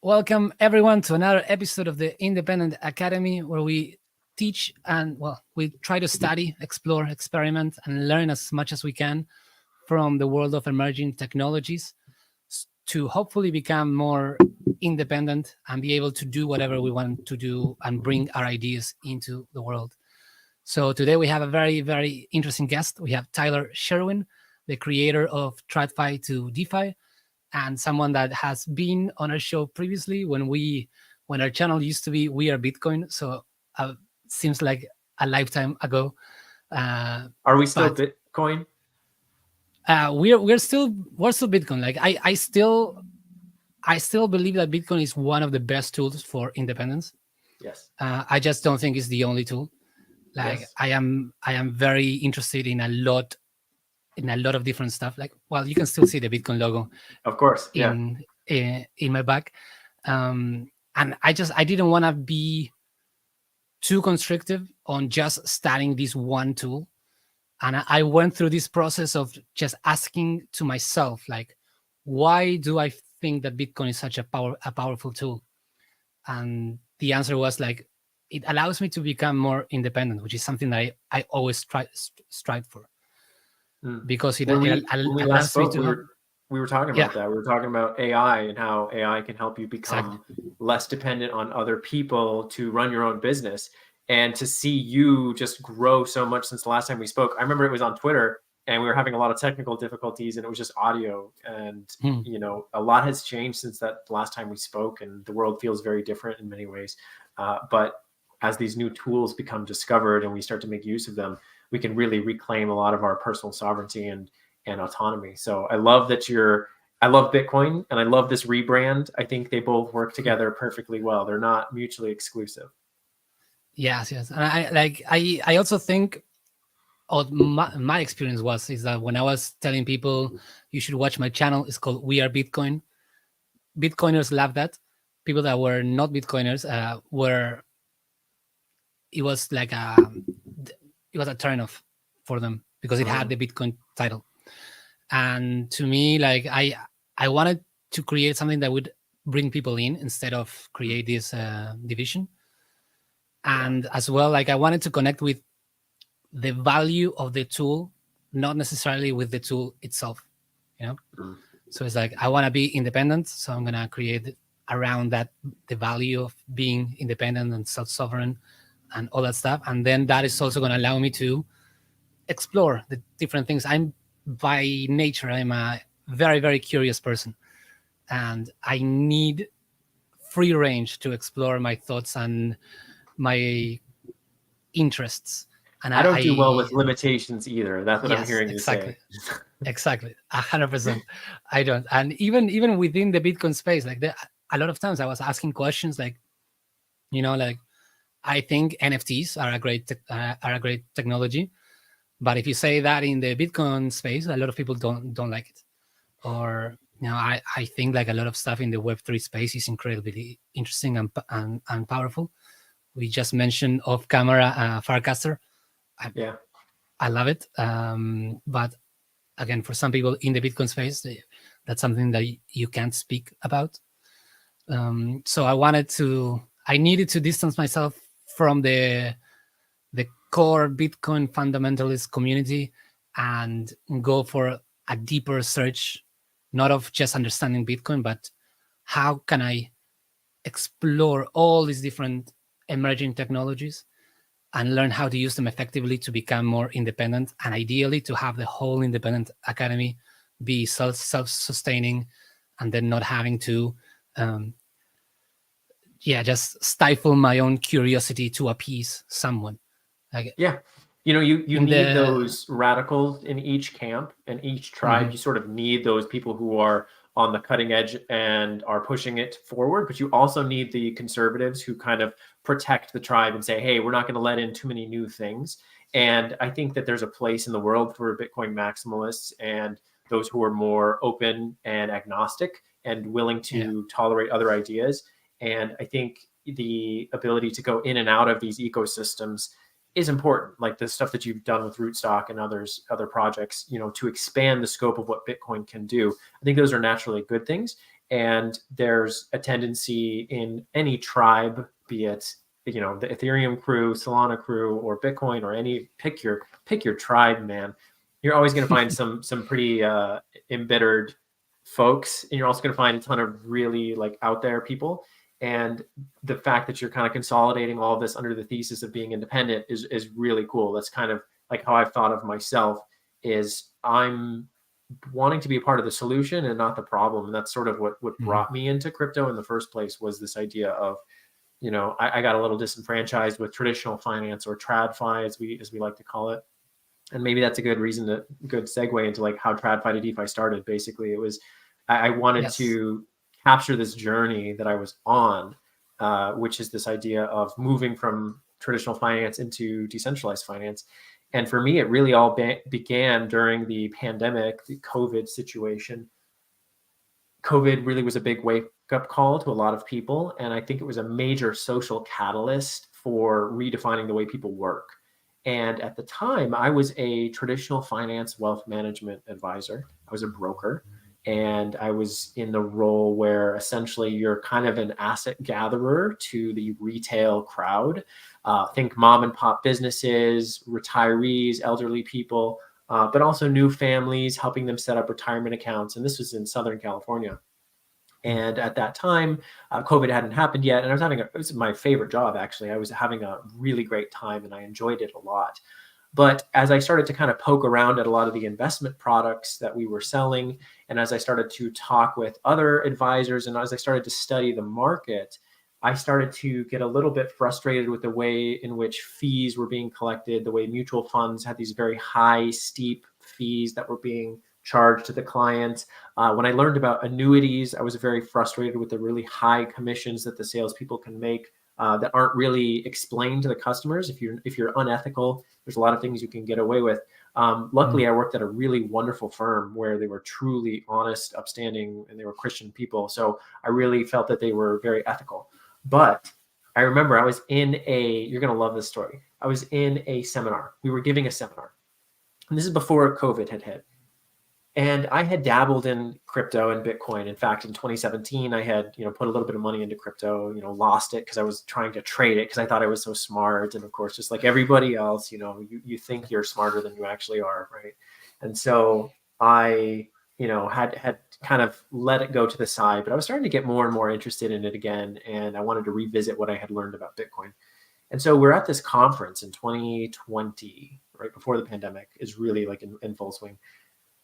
Welcome everyone to another episode of the Independent Academy, where we teach and we try to study, explore, experiment, and learn as much as we can from the world of emerging technologies to hopefully become more independent and be able to do whatever we want to do and bring our ideas into the world. So today we have a very, very interesting guest. We have Tyler Sherwin, the creator of Tradfi to Defi, and someone that has been on our show previously when our channel used to be We Are Bitcoin. So seems like a lifetime ago. Are we still Bitcoin? We're still Bitcoin. Like I still believe that Bitcoin is one of the best tools for independence. Yes. I just don't think it's the only tool. Like yes. I am very interested in a lot of different stuff. Like, well, you can still see the Bitcoin logo, of course, yeah, in my back, and I didn't want to be too constrictive on just studying this one tool, and I went through this process of just asking to myself, like, why do I think that Bitcoin is such a powerful tool? And the answer was like, it allows me to become more independent, which is something that I always strive for. Because when we last spoke, we were talking about that. We were talking about AI and how AI can help you become less dependent on other people to run your own business. And to see you just grow so much since the last time we spoke. I remember it was on Twitter and we were having a lot of technical difficulties and it was just audio. And, you know, a lot has changed since that last time we spoke, and the world feels very different in many ways. But as these new tools become discovered and we start to make use of them, we can really reclaim a lot of our personal sovereignty and autonomy. So I love that I love Bitcoin and I love this rebrand. I think they both work together perfectly well. They're not mutually exclusive. Yes. And I also think my experience is that when I was telling people you should watch my channel, it's called We Are Bitcoin. Bitcoiners love that. People that were not Bitcoiners it was a turn off for them because it had the Bitcoin title. And to me, like I wanted to create something that would bring people in instead of create this division. And as well, like I wanted to connect with the value of the tool, not necessarily with the tool itself, you know? So it's like, I want to be independent. So I'm going to create around that, the value of being independent and self-sovereign and all that stuff. And then that is also going to allow me to explore the different things. By nature, I'm a very, very curious person, and I need free range to explore my thoughts and my interests. And I don't do well with limitations either. That's what I'm hearing you say. Exactly, 100%. I don't. And even within the Bitcoin space, like a lot of times I was asking questions like, like, I think NFTs are a great technology, but if you say that in the Bitcoin space, a lot of people don't like it. Or I think like a lot of stuff in the Web3 space is incredibly interesting and powerful. We just mentioned off camera Farcaster. I love it. But again, for some people in the Bitcoin space, that's something that you can't speak about. So I needed to distance myself from the core Bitcoin fundamentalist community and go for a deeper search, not of just understanding Bitcoin, but how can I explore all these different emerging technologies and learn how to use them effectively to become more independent, and ideally to have the whole Independent Academy be self-sustaining, and then not having to just stifle my own curiosity to appease someone. Like, you need those radicals in each camp and each tribe. You sort of need those people who are on the cutting edge and are pushing it forward, but you also need the conservatives who kind of protect the tribe and say, hey, we're not going to let in too many new things. And I think that there's a place in the world for Bitcoin maximalists and those who are more open and agnostic and willing to tolerate other ideas. And I think the ability to go in and out of these ecosystems is important, like the stuff that you've done with Rootstock and other projects, to expand the scope of what Bitcoin can do. I think those are naturally good things. And there's a tendency in any tribe, be it, you know, the Ethereum crew, Solana crew, or Bitcoin, or any, pick your tribe, man. You're always going to find some pretty embittered folks, and you're also going to find a ton of really like out there people. And the fact that you're kind of consolidating all of this under the thesis of being independent is really cool. That's kind of like how I've thought of myself, is I'm wanting to be a part of the solution and not the problem. And that's sort of what brought me into crypto in the first place, was this idea of, you know, I got a little disenfranchised with traditional finance, or Tradfi as we like to call it. And maybe that's a good segue into like how Tradfi to DeFi started. Basically, it was, I wanted to capture this journey that I was on, which is this idea of moving from traditional finance into decentralized finance. And for me, it really all began during the pandemic, the COVID situation. COVID really was a big wake-up call to a lot of people. And I think it was a major social catalyst for redefining the way people work. And at the time, I was a traditional finance wealth management advisor. I was a broker. And I was in the role where essentially you're kind of an asset gatherer to the retail crowd. Think mom and pop businesses, retirees, elderly people, but also new families, helping them set up retirement accounts. And this was in Southern California. And at that time, COVID hadn't happened yet. And it was my favorite job, actually. I was having a really great time and I enjoyed it a lot. But as I started to kind of poke around at a lot of the investment products that we were selling, and as I started to talk with other advisors, and as I started to study the market, I started to get a little bit frustrated with the way in which fees were being collected, the way mutual funds had these very high, steep fees that were being charged to the clients. When I learned about annuities, I was very frustrated with the really high commissions that the salespeople can make that aren't really explained to the customers. If you're unethical, there's a lot of things you can get away with. Luckily, I worked at a really wonderful firm where they were truly honest, upstanding, and they were Christian people. So I really felt that they were very ethical. But I remember I was you're going to love this story. I was in a seminar. We were giving a seminar. And this is before COVID had hit. And I had dabbled in crypto and Bitcoin. In fact, in 2017, I had, put a little bit of money into crypto, lost it because I was trying to trade it because I thought I was so smart. And of course, just like everybody else, you think you're smarter than you actually are, right? And so I, had kind of let it go to the side, but I was starting to get more and more interested in it again. And I wanted to revisit what I had learned about Bitcoin. And so we're at this conference in 2020, right before the pandemic is really like in full swing.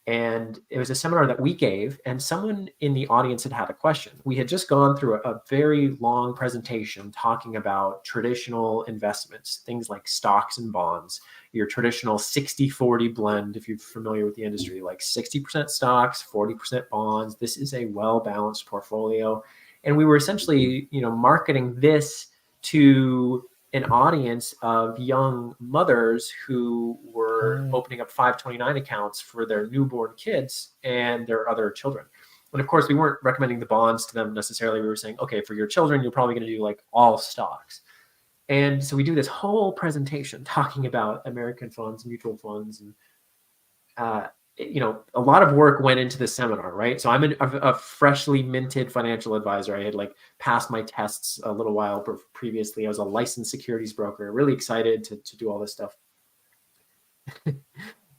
And it was a seminar that we gave, and someone in the audience had a question. We had just gone through a very long presentation talking about traditional investments, things like stocks and bonds, your traditional 60-40 blend, if you're familiar with the industry, like 60% stocks, 40% bonds. This is a well-balanced portfolio. And we were essentially, marketing this to an audience of young mothers who were opening up 529 accounts for their newborn kids and their other children. And of course, we weren't recommending the bonds to them necessarily. We were saying, okay, for your children, you're probably going to do like all stocks. And so we do this whole presentation talking about American funds, mutual funds, and a lot of work went into the seminar, right? So I'm a freshly minted financial advisor. I had passed my tests a little while previously. I was a licensed securities broker, really excited to do all this stuff.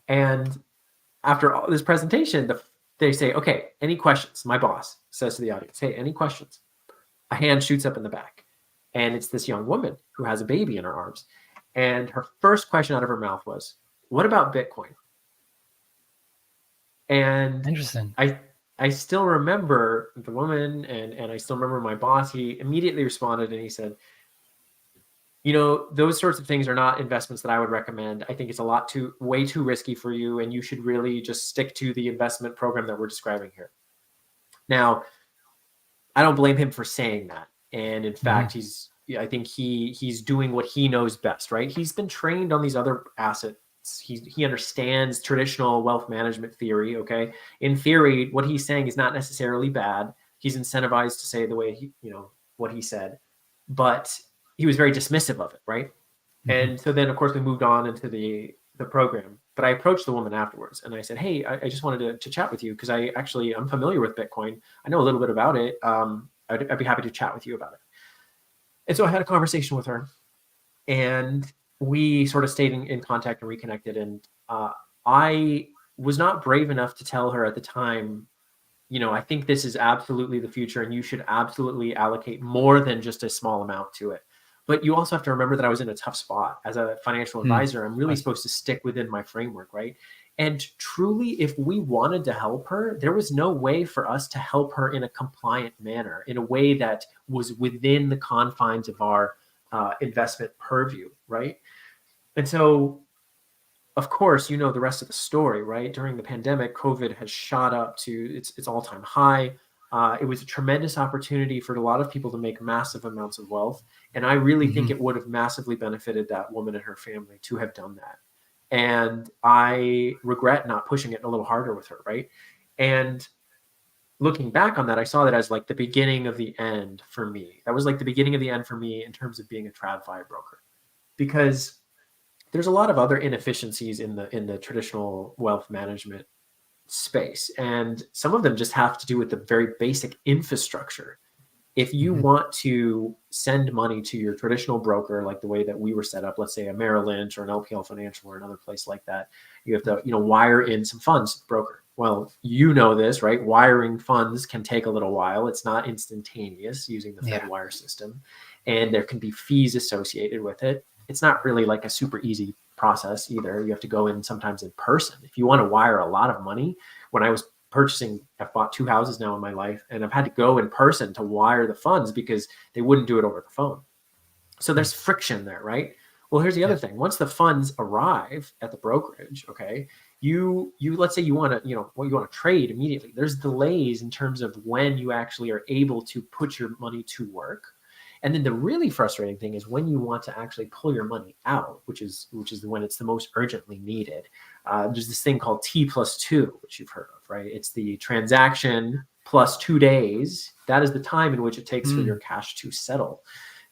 And after all this presentation, they say, okay, any questions? My boss says to the audience, hey, any questions? A hand shoots up in the back. And it's this young woman who has a baby in her arms. And her first question out of her mouth was, what about Bitcoin? And interesting. I still remember the woman and I still remember my boss. He immediately responded and he said, those sorts of things are not investments that I would recommend. I think it's way too risky for you. And you should really just stick to the investment program that we're describing here. Now, I don't blame him for saying that. And in fact, I think he's doing what he knows best, right? He's been trained on these other assets. He understands traditional wealth management theory. Okay. In theory, what he's saying is not necessarily bad. He's incentivized to say the way what he said, but he was very dismissive of it. Right. And so then of course we moved on into the program, But I approached the woman afterwards and I said, hey, I just wanted to chat with you because I'm familiar with Bitcoin. I know a little bit about it. I'd be happy to chat with you about it. And so I had a conversation with her, and we sort of stayed in contact and reconnected. And I was not brave enough to tell her at the time, I think this is absolutely the future and you should absolutely allocate more than just a small amount to it. But you also have to remember that I was in a tough spot as a financial advisor. I'm really supposed to stick within my framework, right? And truly, if we wanted to help her, there was no way for us to help her in a compliant manner, in a way that was within the confines of our investment purview, right? And so, of course, the rest of the story, right? During the pandemic, COVID has shot up to its all-time high. It was a tremendous opportunity for a lot of people to make massive amounts of wealth. And I really think it would have massively benefited that woman and her family to have done that. And I regret not pushing it a little harder with her, right? And looking back on that, I saw that as like the beginning of the end for me. That was like the beginning of the end for me in terms of being a Tradfi broker, because there's a lot of other inefficiencies in the traditional wealth management space, and some of them just have to do with the very basic infrastructure. If you want to send money to your traditional broker, like the way that we were set up, let's say a Merrill Lynch or an LPL Financial or another place like that, you have to, wire in some funds to the broker. Well, this, right? Wiring funds can take a little while. It's not instantaneous using the FedWire system, and there can be fees associated with it. It's not really like a super easy process either. You have to go in sometimes in person. If you want to wire a lot of money, when I was I've bought 2 houses now in my life, and I've had to go in person to wire the funds because they wouldn't do it over the phone. So there's friction there, right? Well, here's the other thing. Once the funds arrive at the brokerage, okay, you let's say you want to trade immediately. There's delays in terms of when you actually are able to put your money to work. And then the really frustrating thing is when you want to actually pull your money out, which is when it's the most urgently needed. There's this thing called T+2, which you've heard of, right? It's the transaction plus 2 days. That is the time in which it takes for your cash to settle.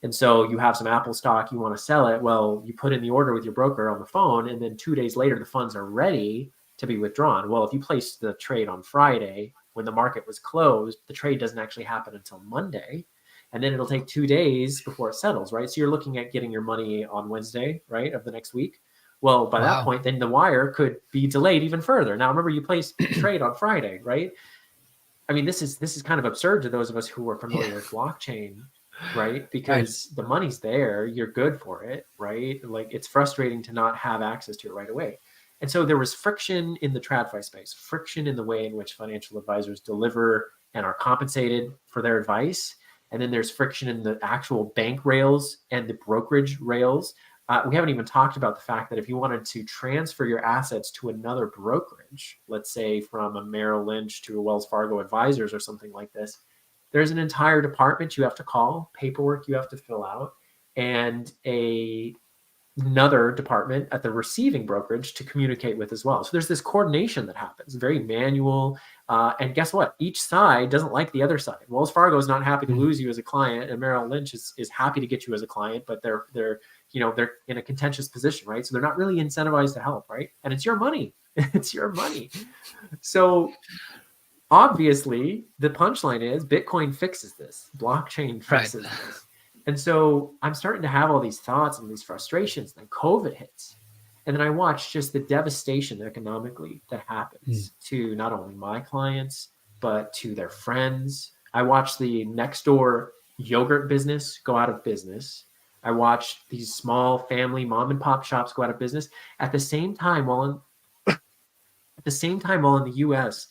And so you have some Apple stock, you want to sell it. Well, you put in the order with your broker on the phone, and then 2 days later, the funds are ready to be withdrawn. Well, if you place the trade on Friday when the market was closed, the trade doesn't actually happen until Monday. And then it'll take 2 days before it settles, right? So you're looking at getting your money on Wednesday, right, of the next week. Well, by that point, then the wire could be delayed even further. Now, remember, you placed the trade on Friday, right? I mean, this is kind of absurd to those of us who are familiar with blockchain, right? Because the money's there, you're good for it, right? Like, it's frustrating to not have access to it right away. And so there was friction in the TradFi space, friction in the way in which financial advisors deliver and are compensated for their advice. And then there's friction in the actual bank rails and the brokerage rails. We haven't even talked about the fact that if you wanted to transfer your assets to another brokerage, let's say from a Merrill Lynch to a Wells Fargo Advisors or something like this, there's an entire department you have to call, paperwork you have to fill out, and another department at the receiving brokerage to communicate with as well. So there's this coordination that happens, very manual. And guess what? Each side doesn't like the other side. Wells Fargo is not happy to lose you as a client, and Merrill Lynch is happy to get you as a client, but they're in a contentious position, right? So they're not really incentivized to help, right? And it's your money. It's your money. So obviously the punchline is Bitcoin fixes this. Blockchain fixes this. And so I'm starting to have all these thoughts and these frustrations. Then COVID hits. And then I watch just the devastation economically that happens to not only my clients, but to their friends. I watch the next door yogurt business go out of business. I watch these small family mom and pop shops go out of business. At the same time, while in the US,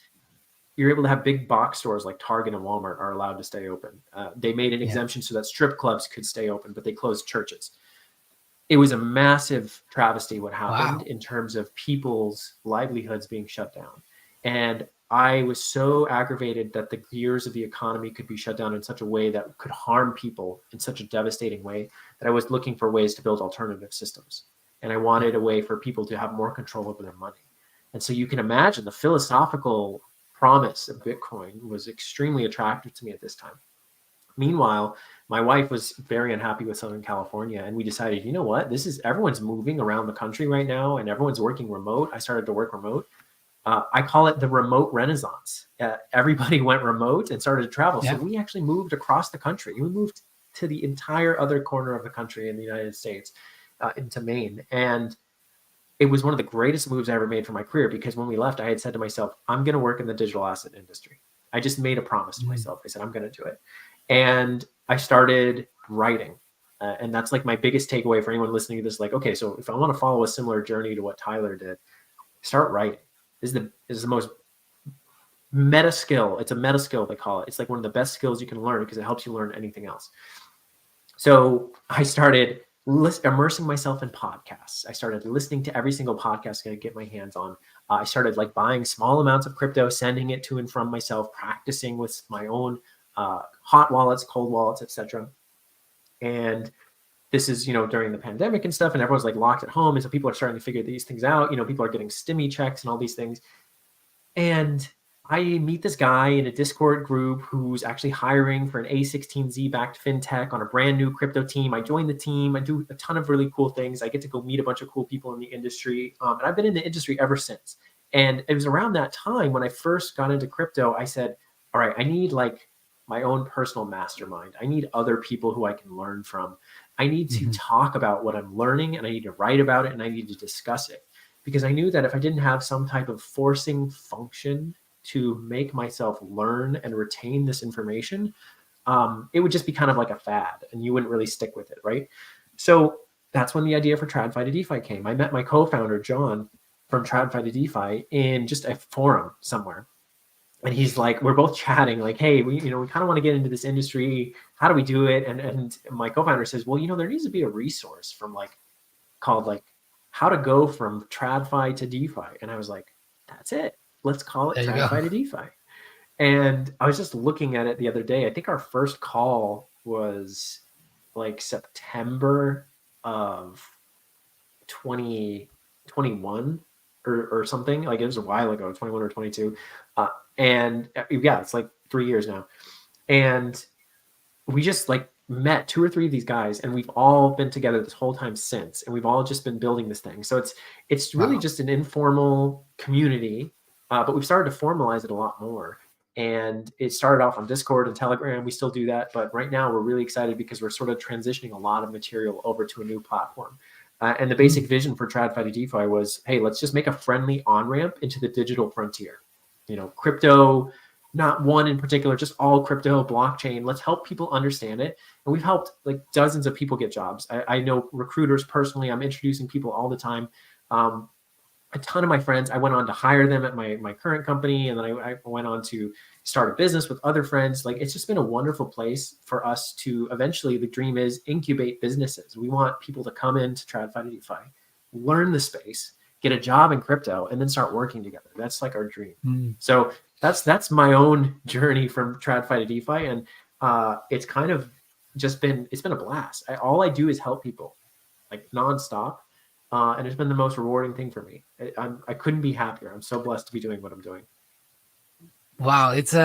you're able to have big box stores like Target and Walmart are allowed to stay open. They made an exemption so that strip clubs could stay open, but they closed churches. It was a massive travesty what happened in terms of people's livelihoods being shut down. And I was so aggravated that the gears of the economy could be shut down in such a way that could harm people in such a devastating way that I was looking for ways to build alternative systems. And I wanted a way for people to have more control over their money. And so you can imagine the philosophical promise of Bitcoin was extremely attractive to me at this time. Meanwhile, my wife was very unhappy with Southern California, and we decided, you know what, everyone's moving around the country right now, and everyone's working remote. I started to work remote. I call it the remote renaissance. Everybody went remote and started to travel. Yeah. So we actually moved across the country. We moved to the entire other corner of the country in the United States, into Maine. And it was one of the greatest moves I ever made for my career, because when we left, I had said to myself, I'm going to work in the digital asset industry. I just made a promise to myself. I said, I'm going to do it. And I started writing. And that's like my biggest takeaway for anyone listening to this. Like, okay, so if I want to follow a similar journey to what Tyler did, start writing. This is the most meta skill. It's a meta skill, they call it. It's like one of the best skills you can learn, because it helps you learn anything else. So I started immersing myself in podcasts. I started listening to every single podcast I could get my hands on. I started like buying small amounts of crypto, sending it to and from myself, practicing with my own hot wallets, cold wallets, etc. And this is, during the pandemic and stuff, and everyone's like locked at home. And so people are starting to figure these things out. People are getting stimmy checks and all these things. And I meet this guy in a Discord group who's actually hiring for an A16Z backed fintech on a brand new crypto team. I join the team. I do a ton of really cool things. I get to go meet a bunch of cool people in the industry. And I've been in the industry ever since. And it was around that time when I first got into crypto, I said, all right, I need like my own personal mastermind. I need other people who I can learn from. I need to talk about what I'm learning, and I need to write about it, and I need to discuss it. Because I knew that if I didn't have some type of forcing function to make myself learn and retain this information, it would just be kind of like a fad, and you wouldn't really stick with it, right? So that's when the idea for Tradfi to DeFi came. I met my co-founder, John, from Tradfi to DeFi in just a forum somewhere. And he's like, we're both chatting like, hey, we kind of want to get into this industry. How do we do it? And my co-founder says, well, there needs to be a resource called how to go from Tradfi to DeFi. And I was like, that's it. Let's call it Tradfi to DeFi. And I was just looking at it the other day. I think our first call was like September of 2021 or something. Like it was a while ago, 21 or 22. And yeah, it's like 3 years now. And we just like met 2 or 3 of these guys, and we've all been together this whole time since, and we've all just been building this thing. So it's really just an informal community, but we've started to formalize it a lot more. And it started off on Discord and Telegram. We still do that, but right now we're really excited because we're sort of transitioning a lot of material over to a new platform. And the basic vision for Tradfi to DeFi was, hey, let's just make a friendly on-ramp into the digital frontier. Crypto, not one in particular, just all crypto, blockchain. Let's help people understand it. And we've helped like dozens of people get jobs. I know recruiters personally. I'm introducing people all the time. A ton of my friends, I went on to hire them at my current company. And then I went on to start a business with other friends. Like, it's just been a wonderful place for us to eventually, the dream is incubate businesses. We want people to come into Tradfi to DeFi, learn the space, get a job in crypto, and then start working together. That's like our dream. So that's my own journey from Tradfi to DeFi. And it's kind of just it's been a blast. All I do is help people like nonstop. And it's been the most rewarding thing for me. I couldn't be happier. I'm so blessed to be doing what I'm doing. Wow. It's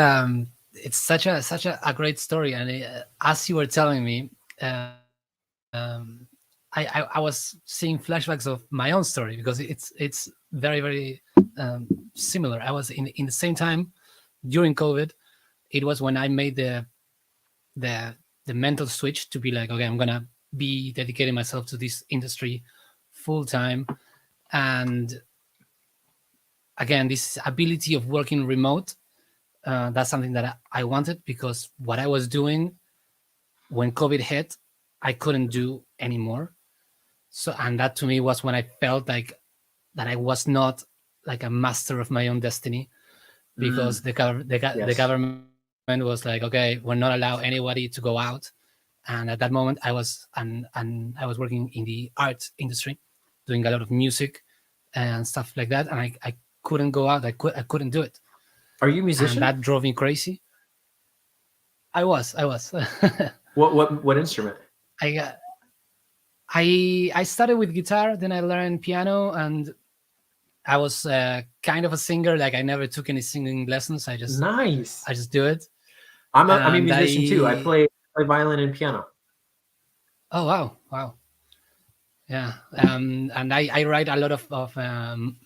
such a great story. And as you were telling me, I was seeing flashbacks of my own story, because it's very, very similar. I was in the same time during COVID. It was when I made the mental switch to be like, okay, I'm gonna be dedicating myself to this industry full time. And again, this ability of working remote, that's something that I wanted, because what I was doing when COVID hit, I couldn't do anymore. So, and that to me was when I felt like that I was not like a master of my own destiny, because the government was like, okay, we're not allow anybody to go out. And at that moment, I was I was working in the art industry, doing a lot of music and stuff like that, and I couldn't go out. I couldn't do it. Are you a musician? And that drove me crazy. I was. What instrument? I started with guitar, then I learned piano, and I was kind of a singer. Like, I never took any singing lessons. I just do it. I'm a musician too. I play play violin and piano. Oh, wow. Yeah. And I write a lot of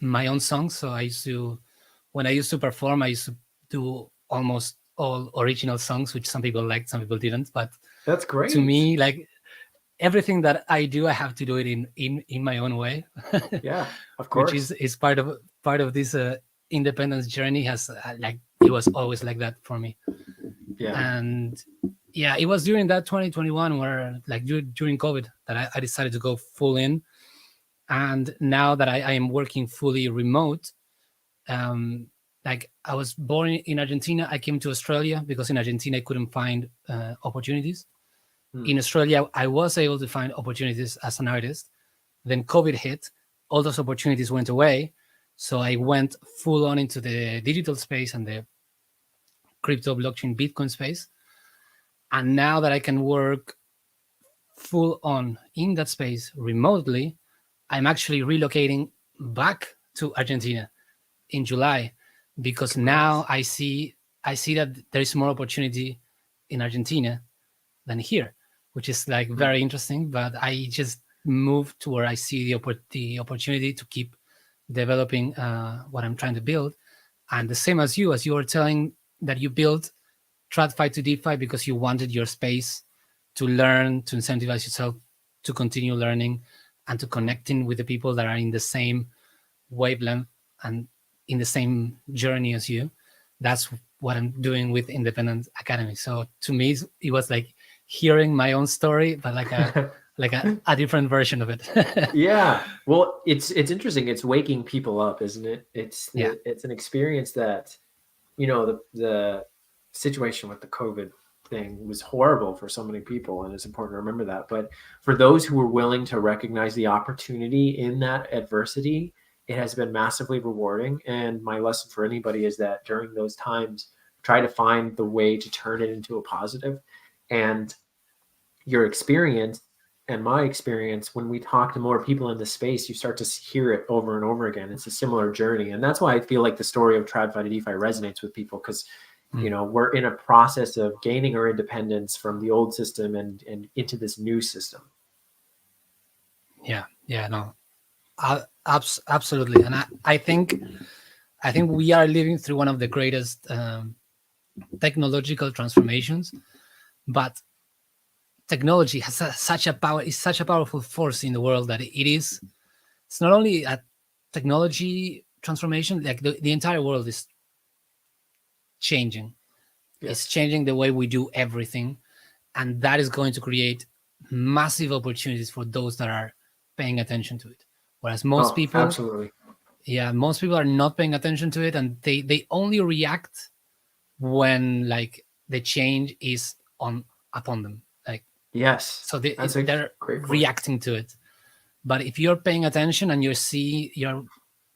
my own songs. So when I used to perform, I used to do almost all original songs, which some people liked, some people didn't. But that's great. To me, like everything that I do, I have to do it in my own way. Yeah, of course. Which is part of this independence journey. Has like it was always like that for me. Yeah. And yeah, it was during that 2021 where like during COVID that I decided to go full in. And now that I am working fully remote, like I was born in Argentina, I came to Australia because in Argentina I couldn't find opportunities. In Australia, I was able to find opportunities as an artist. Then COVID hit, all those opportunities went away. So I went full on into the digital space and the crypto, blockchain, Bitcoin space. And now that I can work full on in that space remotely, I'm actually relocating back to Argentina in July because now I see that there is more opportunity in Argentina than here, which is like very interesting. But I just moved to where I see the opportunity to keep developing what I'm trying to build. And the same as you were telling that you built Tradfi to DeFi because you wanted your space to learn, to incentivize yourself to continue learning and to connecting with the people that are in the same wavelength and in the same journey as you. That's what I'm doing with Independent Academy. So to me, it was like hearing my own story, but like a different version of it. Yeah. Well, it's interesting. It's waking people up, isn't it? It's an experience that, you know, the situation with the COVID thing was horrible for so many people, and it's important to remember that. But for those who were willing to recognize the opportunity in that adversity, it has been massively rewarding. And my lesson for anybody is that during those times, try to find the way to turn it into a positive. And your experience and my experience, when we talk to more people in the space, you start to hear it over and over again. It's a similar journey. And that's why I feel like the story of Tradfi to DeFi resonates with people, because you know, we're in a process of gaining our independence from the old system and into this new system. Yeah, no, absolutely. And I think we are living through one of the greatest technological transformations, but technology has such a powerful force in the world that it's not only a technology transformation, like the entire world is changing. Yes. It's changing the way we do everything, and that is going to create massive opportunities for those that are paying attention to it. Whereas most people, absolutely, most people are not paying attention to it, and they only react when like the change is upon them. Like yes, so they're reacting to it. But if you're paying attention and you're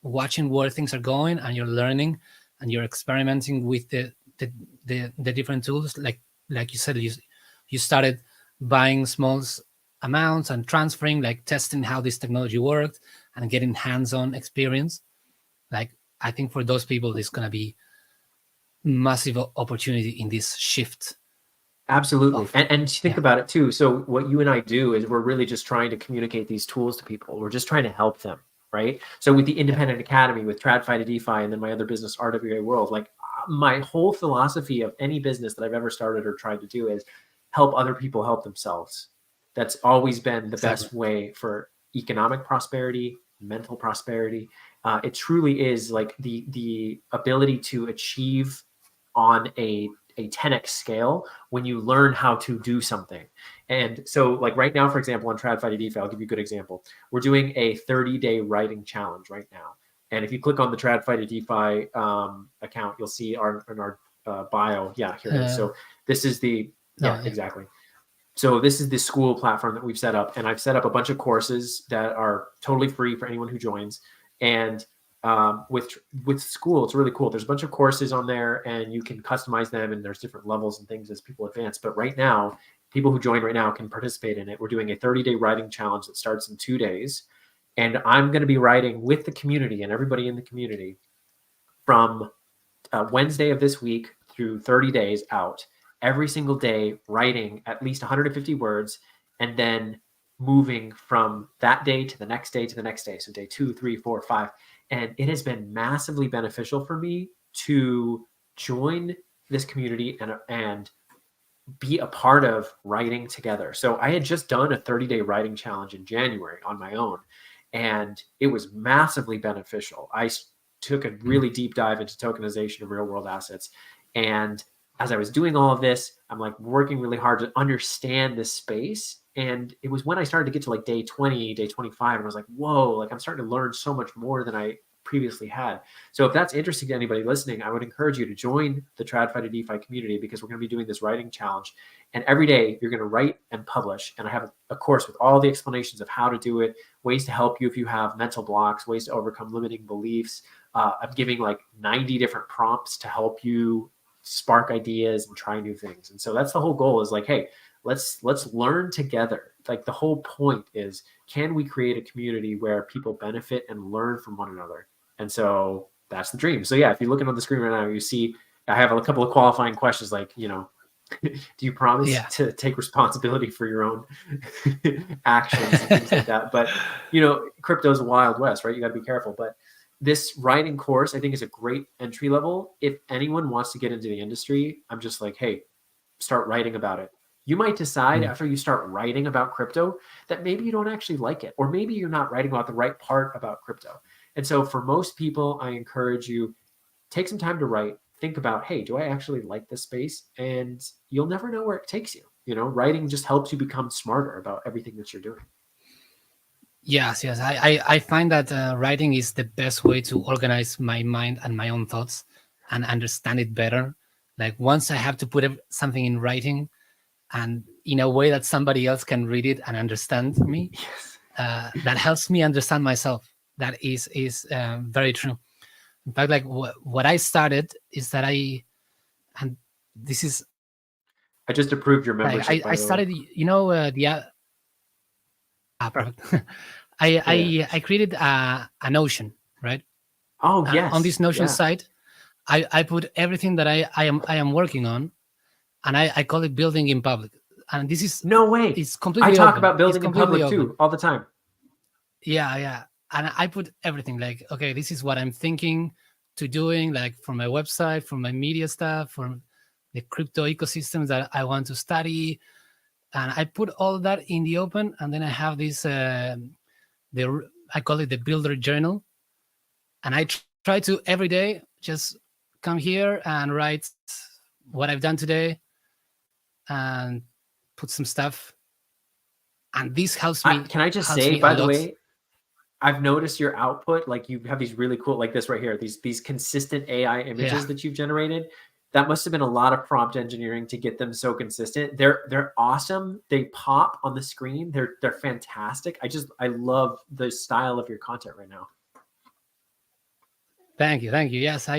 watching where things are going, and you're learning, and you're experimenting with the different tools, like you said, you started buying small amounts and transferring, like testing how this technology worked and getting hands-on experience. Like I think for those people, there's going to be massive opportunity in this shift. Absolutely. And think about it too. So what you and I do is we're really just trying to communicate these tools to people. We're just trying to help them, right? So with the Independent Academy, with Tradfi to DeFi, and then my other business, RWA World, like my whole philosophy of any business that I've ever started or tried to do is help other people help themselves. That's always been the best way for economic prosperity, mental prosperity. It truly is like the ability to achieve on a 10x scale when you learn how to do something. And so like right now, for example, on Tradfi to DeFi, I'll give you a good example. We're doing a 30-day writing challenge right now. And if you click on the Tradfi to DeFi account, you'll see in our bio. Yeah, here it is. So this is the, exactly. So this is the school platform that we've set up. And I've set up a bunch of courses that are totally free for anyone who joins. And with school, it's really cool. There's a bunch of courses on there and you can customize them, and there's different levels and things as people advance. But right now, people who join right now can participate in it. We're doing a 30-day writing challenge that starts in 2 days. And I'm going to be writing with the community and everybody in the community from Wednesday of this week through 30 days out. every single day writing at least 150 words and then moving from that day to the next day to the next day. So day 2, 3, 4, 5. And it has been massively beneficial for me to join this community and be a part of writing together. So I had just done a 30-day writing challenge in January on my own, and it was massively beneficial. I took a really deep dive into tokenization of real world assets. And as I was doing all of this, I'm like working really hard to understand this space. And it was when I started to get to like day 20, day 25, and I was like, whoa, like I'm starting to learn so much more than I previously had. So if that's interesting to anybody listening, I would encourage you to join the Tradfi to DeFi community, because we're going to be doing this writing challenge. And every day you're going to write and publish. And I have a course with all the explanations of how to do it, ways to help you if you have mental blocks, ways to overcome limiting beliefs. I'm giving like 90 different prompts to help you spark ideas and try new things. And so that's the whole goal, is like, hey, let's learn together. Like the whole point is, can we create a community where people benefit and learn from one another? And so that's the dream. So yeah, if you're looking on the screen right now, you see I have a couple of qualifying questions, like, do you promise to take responsibility for your own actions and things like that? But, crypto is a wild west, right? You got to be careful. But this writing course, I think, is a great entry level. If anyone wants to get into the industry, I'm just like, hey, start writing about it. You might decide after you start writing about crypto that maybe you don't actually like it, or maybe you're not writing about the right part about crypto. And so for most people, I encourage you, take some time to write, think about, hey, do I actually like this space? And you'll never know where it takes you. Writing just helps you become smarter about everything that you're doing. Yes. I find that writing is the best way to organize my mind and my own thoughts and understand it better. Like once I have to put something in writing and in a way that somebody else can read it and understand me, that helps me understand myself. That is very true. In fact, like what I started is that I just approved your membership. I started, the I created a Notion, right? Oh, yes. On this Notion site, I put everything that I am working on, and I call it building in public. And this is no way. It's completely. I talk open. about building in public too all the time. Yeah. And I put everything, like, okay, this is what I'm thinking to doing, like for my website, for my media stuff, for the crypto ecosystems that I want to study. And I put all that in the open. And then I have this, I call it the builder journal. And I try to every day just come here and write what I've done today and put some stuff. And this helps me. Can I just say, by the way, I've noticed your output, like you have these really cool, like this right here, these consistent AI images that you've generated. That must have been a lot of prompt engineering to get them so consistent. They're awesome. They pop on the screen. They're fantastic. I love the style of your content right now. Thank you. Yes, I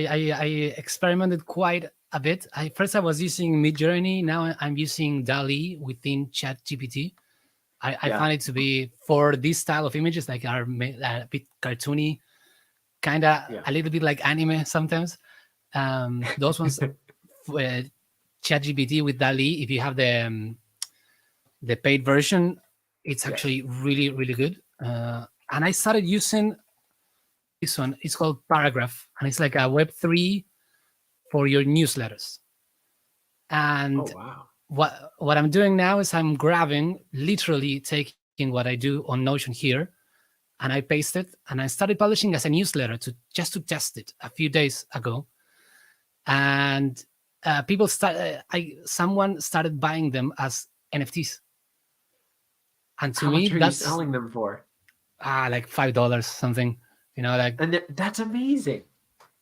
experimented quite a bit. First I was using Midjourney. Now I'm using DALL-E within ChatGPT. I find it to be, for this style of images, like are a bit cartoony, kind of a little bit like anime sometimes. Those ones, ChatGPT with DALL-E, if you have the paid version, it's actually really, really good. And I started using this one. It's called Paragraph, and it's like a Web3 for your newsletters. And what I'm doing now is I'm literally taking what I do on Notion here, and I paste it, and I started publishing as a newsletter just to test it a few days ago. And someone started buying them as NFTs. And to me, that's you selling them for like $5 something, and that's amazing.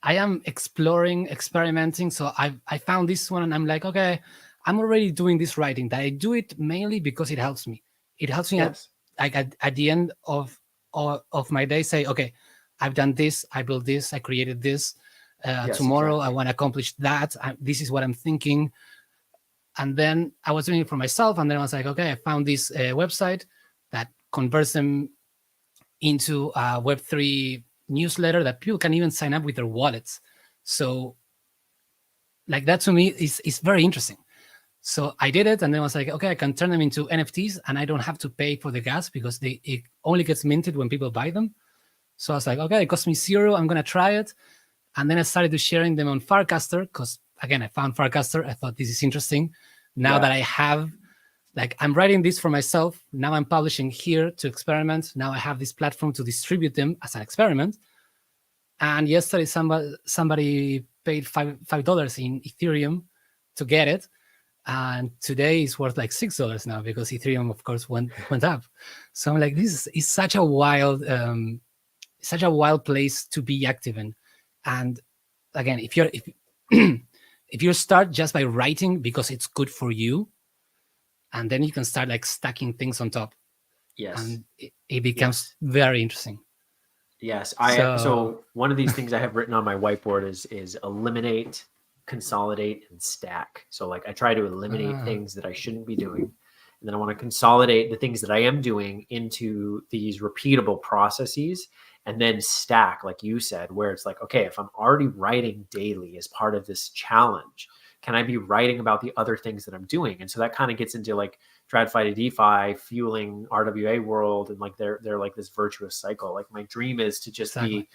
I am experimenting. So I found this one, and I'm like, okay, I'm already doing this writing. That I do it mainly because it helps me. It helps me at the end of my day, say, okay, I've done this, I built this, I created this. Tomorrow I want to accomplish that. This is what I'm thinking. And then I was doing it for myself, and then I was like, okay, I found this website that converts them into a Web3 newsletter that people can even sign up with their wallets. So like that to me is very interesting. So I did it, and then I was like, okay, I can turn them into NFTs, and I don't have to pay for the gas because it only gets minted when people buy them. So I was like, okay, it cost me zero. I'm gonna try it, and then I started to sharing them on Farcaster because again, I found Farcaster. I thought this is interesting. Now that I have, like, I'm writing this for myself. Now I'm publishing here to experiment. Now I have this platform to distribute them as an experiment. And yesterday, somebody paid $5 in Ethereum to get it, and today it's worth like $6 now because Ethereum, of course, went up. So I'm like, this is such a wild place to be active in. And again, if you start just by writing because it's good for you, and then you can start like stacking things on top. Yes, and it becomes very interesting. Yes, so one of these things I have written on my whiteboard is eliminate, consolidate, and stack. So like I try to eliminate things that I shouldn't be doing, and then I want to consolidate the things that I am doing into these repeatable processes, and then stack, like you said, where it's like, okay, if I'm already writing daily as part of this challenge, can I be writing about the other things that I'm doing? And so that kind of gets into like Tradfi to DeFi, fueling RWA world, and like they're like this virtuous cycle. Like my dream is to just be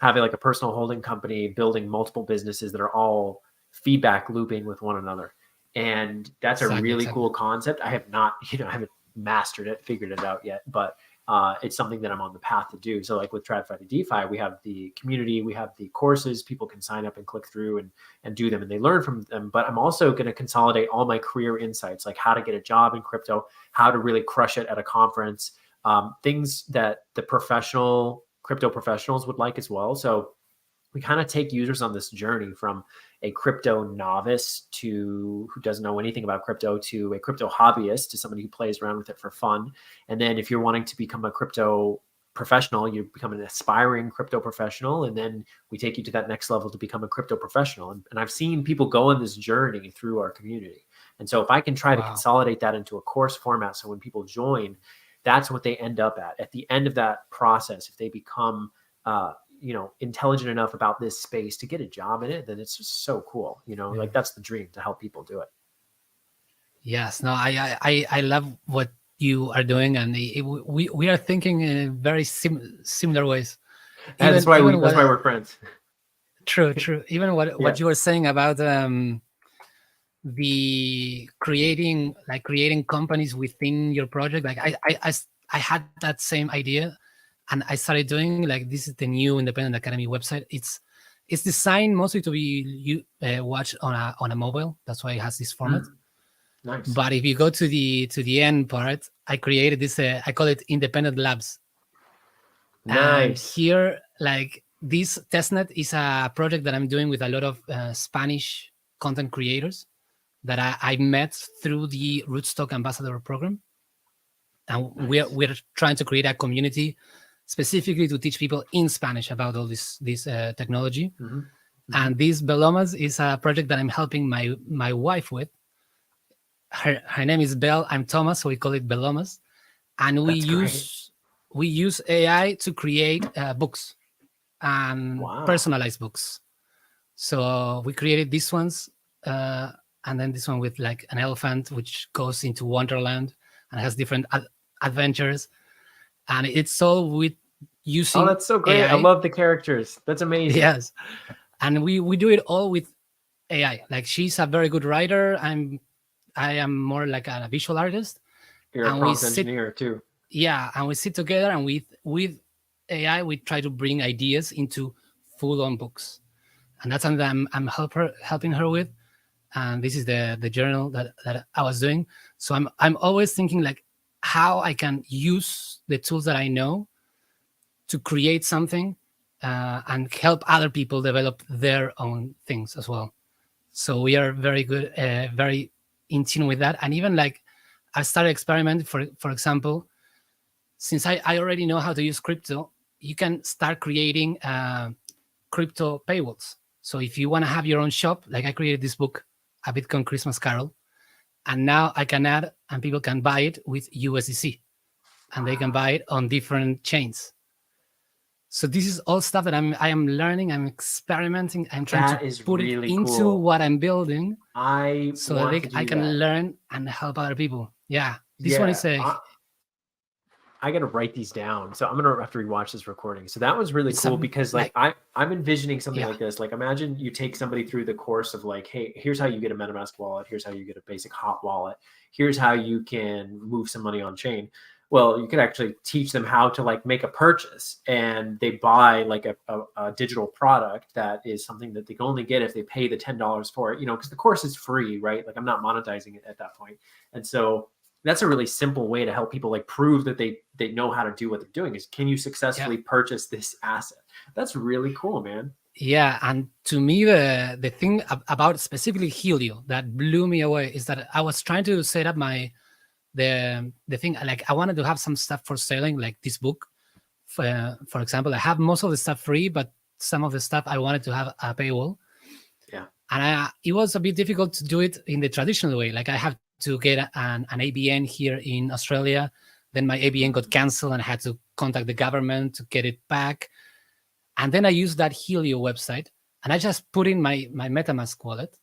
having like a personal holding company, building multiple businesses that are all feedback looping with one another. And that's a really cool concept. I have not, I haven't mastered it, figured it out yet, but it's something that I'm on the path to do. So like with Tradfi to DeFi, we have the community, we have the courses, people can sign up and click through and do them, and they learn from them. But I'm also going to consolidate all my career insights, like how to get a job in crypto, how to really crush it at a conference, things that the crypto professionals would like as well. So we kind of take users on this journey from a crypto novice who doesn't know anything about crypto to a crypto hobbyist to somebody who plays around with it for fun. And then if you're wanting to become a crypto professional, you become an aspiring crypto professional. And then we take you to that next level to become a crypto professional. And I've seen people go on this journey through our community. And so if I can try to consolidate that into a course format, so when people join, that's what they end up at the end of that process. If they become, intelligent enough about this space to get a job in it, then it's just so cool. Like that's the dream, to help people do it. Yes, no, I love what you are doing, and we are thinking in very similar ways. That's why we're friends. True. Even what you were saying about the creating companies within your project, like I had that same idea, and I started doing, like, this is the new Independent Academy website. It's designed mostly to be watched on a mobile. That's why it has this format. Nice. But if you go to the end part, I created this. I call it Independent Labs. Nice. And here, like, this testnet is a project that I'm doing with a lot of Spanish content creators that I met through the Rootstock Ambassador program, and we're trying to create a community specifically to teach people in Spanish about all this technology. Mm-hmm. And this Belomas is a project that I'm helping my wife with. Her name is Belle. I'm Thomas, so we call it Belomas. And we use AI to create books and personalized books. So we created these ones, and then this one with like an elephant which goes into Wonderland and has different adventures. And it's all with using that's so great. AI. I love the characters. That's amazing. Yes. And we do it all with AI. Like, she's a very good writer. I am more like a visual artist. You're a prompt engineer too. Yeah. And we sit together, and with AI, we try to bring ideas into full-on books. And that's something I'm helping her with. And this is the journal that I was doing. So I'm always thinking, like, how I can use the tools that I know to create something and help other people develop their own things as well. So we are very good, very in tune with that. And even, like, I started experimenting, for example, since I already know how to use crypto, you can start creating crypto paywalls. So if you want to have your own shop, like I created this book, A Bitcoin Christmas Carol, and now I can add, and people can buy it with USDC, and they can buy it on different chains. So this is all stuff that I am learning, I'm experimenting, I'm trying That to is put it really into cool. what I'm building, I so want that to do I can that. learn and help other people. Yeah, this one Yeah. is a I got to write these down. So I'm going to have to rewatch this recording. So that was really it's cool a because like like I'm envisioning something yeah like this. Like imagine you take somebody through the course of like, hey, here's how you get a MetaMask wallet. Here's how you get a basic hot wallet. Here's how you can move some money on chain. Well, you could actually teach them how to like make a purchase, and they buy like a digital product that is something that they can only get if they pay the $10 for it, you know, because the course is free, right? Like I'm not monetizing it at that point. And so that's a really simple way to help people like prove that they know how to do what they're doing is, can you yeah successfully purchase this asset? That's really cool, man. yeah. And to me, the thing about specifically Helio that blew me away is that I was trying to set up the thing, like I wanted to have some stuff for selling, like this book. For example, I have most of the stuff free, but some of the stuff I wanted to have a paywall. Yeah. And it was a bit difficult to do it in the traditional way. Like I have to get an ABN here in Australia. Then my ABN got canceled and I had to contact the government to get it back. And then I used that Helio website and I just put in my MetaMask wallet.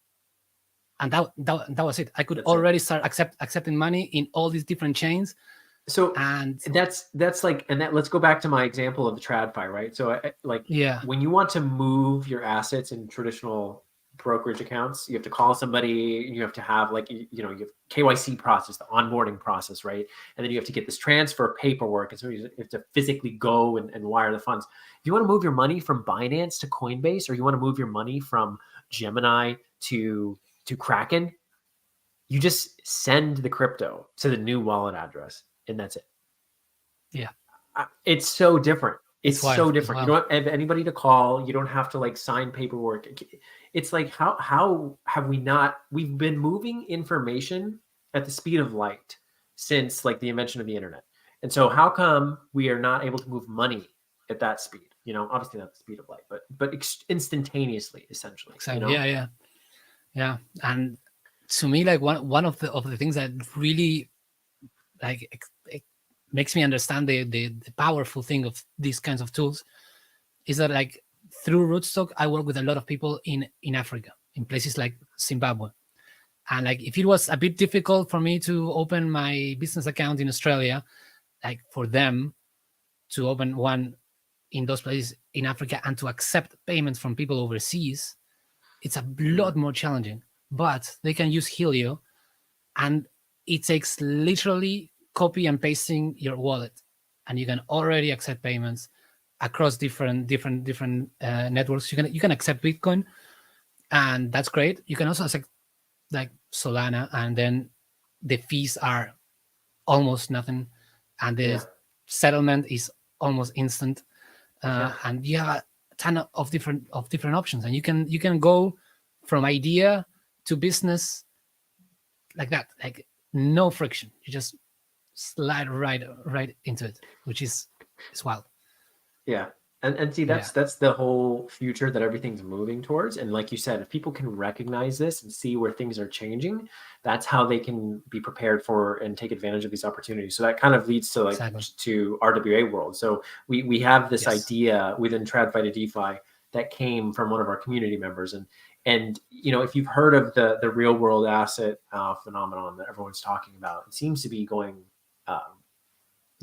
And that was it. I could already start accepting money in all these different chains. So And that's like, and that let's go back to my example of the Tradfi, right? So like yeah, when you want to move your assets in traditional brokerage accounts, you have to call somebody, you have to have like, you know, you have KYC process, the onboarding process, right? And then you have to get this transfer paperwork. And so you have to physically go and wire the funds. If you want to move your money from Binance to Coinbase, or you want to move your money from Gemini to Kraken, you just send the crypto to the new wallet address and that's it. yeah. It's so different. It's wild. so It's different. You wild. don't have anybody to call. You don't have to like sign paperwork. It's like, how have we not, we've been moving information at the speed of light since like the invention of the internet. And so how come we are not able to move money at that speed? You know, obviously not the speed of light, but instantaneously, essentially, you Exactly. know? Yeah. And to me, like one of the things that really like it makes me understand the powerful thing of these kinds of tools is that like through Rootstock, I work with a lot of people in Africa, in places like Zimbabwe. And like if it was a bit difficult for me to open my business account in Australia, like for them to open one in those places in Africa and to accept payments from people overseas, it's a lot more challenging. But they can use Helio, and it takes literally copy and pasting your wallet, and you can already accept payments across different networks. You can accept Bitcoin, and that's great. You can also accept like Solana, and then the fees are almost nothing, and the settlement is almost instant. And you have a ton of different options, and you can go from idea to business like that, like no friction. You just slide right into it, which is wild. Yeah. And see, that's the whole future that everything's moving towards. And like you said, if people can recognize this and see where things are changing, that's how they can be prepared for and take advantage of these opportunities. So that kind of leads to like to RWA world. So we have this idea within Tradfi to DeFi that came from one of our community members. And you know, if you've heard of the real world asset phenomenon that everyone's talking about, it seems to be going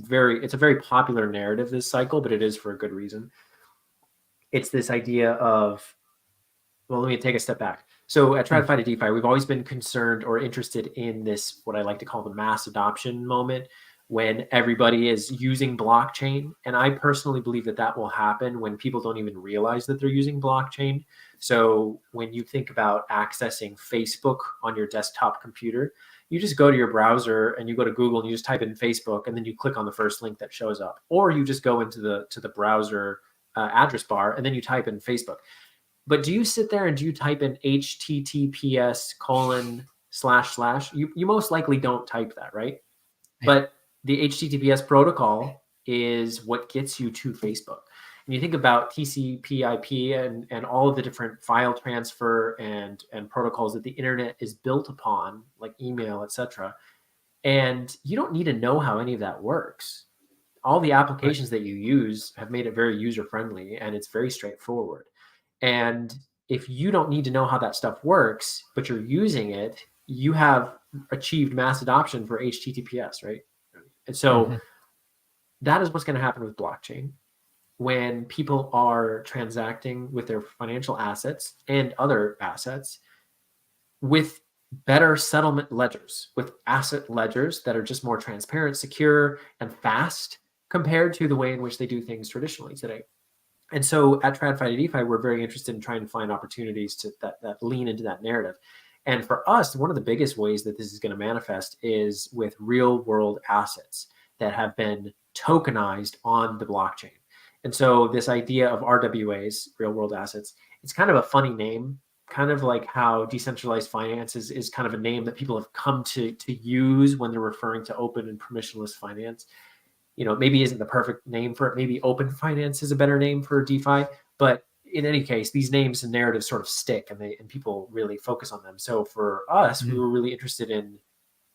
it's a very popular narrative this cycle, but it is for a good reason. It's this idea of, well, let me take a step back. So at Tradfi to DeFi, we've always been concerned or interested in this, what I like to call the mass adoption moment, when everybody is using blockchain. And I personally believe that that will happen when people don't even realize that they're using blockchain. So when you think about accessing Facebook on your desktop computer, you just go to your browser and you go to Google and you just type in Facebook, and then you click on the first link that shows up. Or you just go into the browser address bar and then you type in Facebook. But do you sit there and do you type in https:// You most likely don't type that, right? But the HTTPS protocol is what gets you to Facebook. And you think about TCP/IP and all of the different file transfer and protocols that the internet is built upon, like email, etc. And you don't need to know how any of that works. all the applications that you use have made it very user-friendly, and it's very straightforward. And if you don't need to know how that stuff works, but you're using it, you have achieved mass adoption for HTTPS, right? And so that is what's going to happen with blockchain. When people are transacting with their financial assets and other assets with better settlement ledgers, with asset ledgers that are just more transparent, secure, and fast compared to the way in which they do things traditionally today. And so at Tradfi DeFi, we're very interested in trying to find opportunities to that lean into that narrative. And for us, one of the biggest ways that this is going to manifest is with real world assets that have been tokenized on the blockchain. And so this idea of RWAs, real world assets, it's kind of a funny name, kind of like how decentralized finance is kind of a name that people have come to use when they're referring to open and permissionless finance. You know, maybe isn't the perfect name for it. Maybe open finance is a better name for DeFi. But in any case, these names and narratives sort of stick, and people really focus on them. So for us, we were really interested in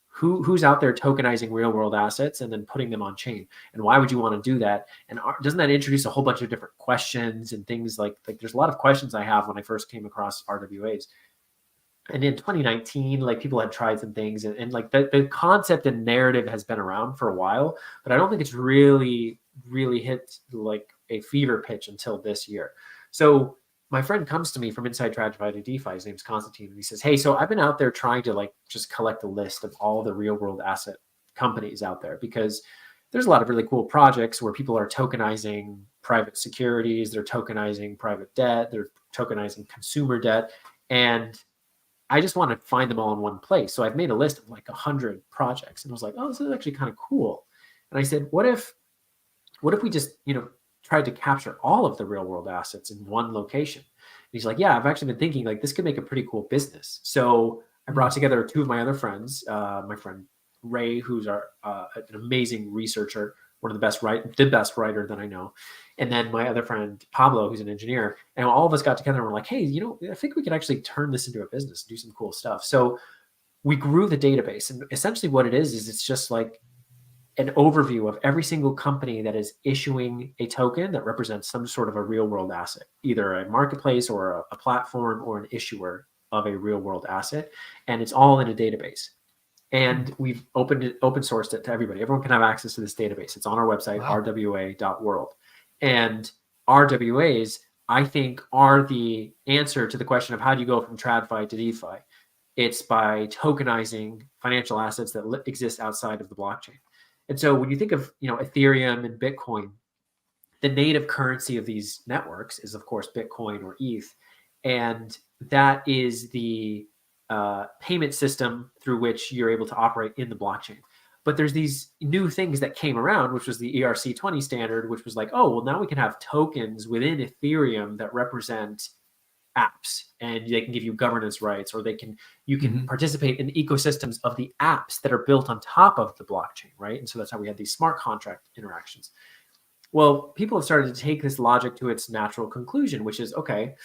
who's out there tokenizing real world assets and then putting them on chain, and why would you want to do that? And doesn't that introduce a whole bunch of different questions and things like there's a lot of questions I have when I first came across RWAs. And in 2019, like people had tried some things, and like the concept and narrative has been around for a while, but I don't think it's really hit like a fever pitch until this year. So my friend comes to me from inside Tradfi to DeFi. His name's Constantine, and he says, "Hey, so I've been out there trying to like just collect a list of all the real world asset companies out there, because there's a lot of really cool projects where people are tokenizing private securities, they're tokenizing private debt, they're tokenizing consumer debt, and I just want to find them all in one place. So I've made a list of like 100 projects." And I was like, "Oh, this is actually kind of cool." And I said, what if we just, tried to capture all of the real world assets in one location? And he's like, "Yeah, I've actually been thinking like this could make a pretty cool business." So I brought together two of my other friends, my friend Ray, who's an amazing researcher, one of the best writer that I know. And then my other friend, Pablo, who's an engineer. And all of us got together and we're like, "Hey, I think we could actually turn this into a business, do some cool stuff." So we grew the database. And essentially what it is it's just like an overview of every single company that is issuing a token that represents some sort of a real world asset, either a marketplace or a platform or an issuer of a real world asset. And it's all in a database. And we've open sourced it to everybody. Everyone can have access to this database. It's on our website, rwa.world. And RWAs, I think, are the answer to the question of how do you go from TradFi to DeFi. It's by tokenizing financial assets that exist outside of the blockchain. And so when you think of Ethereum and Bitcoin, the native currency of these networks is, of course, Bitcoin or ETH. And that is the payment system through which you're able to operate in the blockchain. But there's these new things that came around, which was the ERC20 standard, which was like, oh, well, now we can have tokens within Ethereum that represent apps, and they can give you governance rights, or you can participate in the ecosystems of the apps that are built on top of the blockchain, right? And so that's how we had these smart contract interactions. Well, people have started to take this logic to its natural conclusion, which is, okay,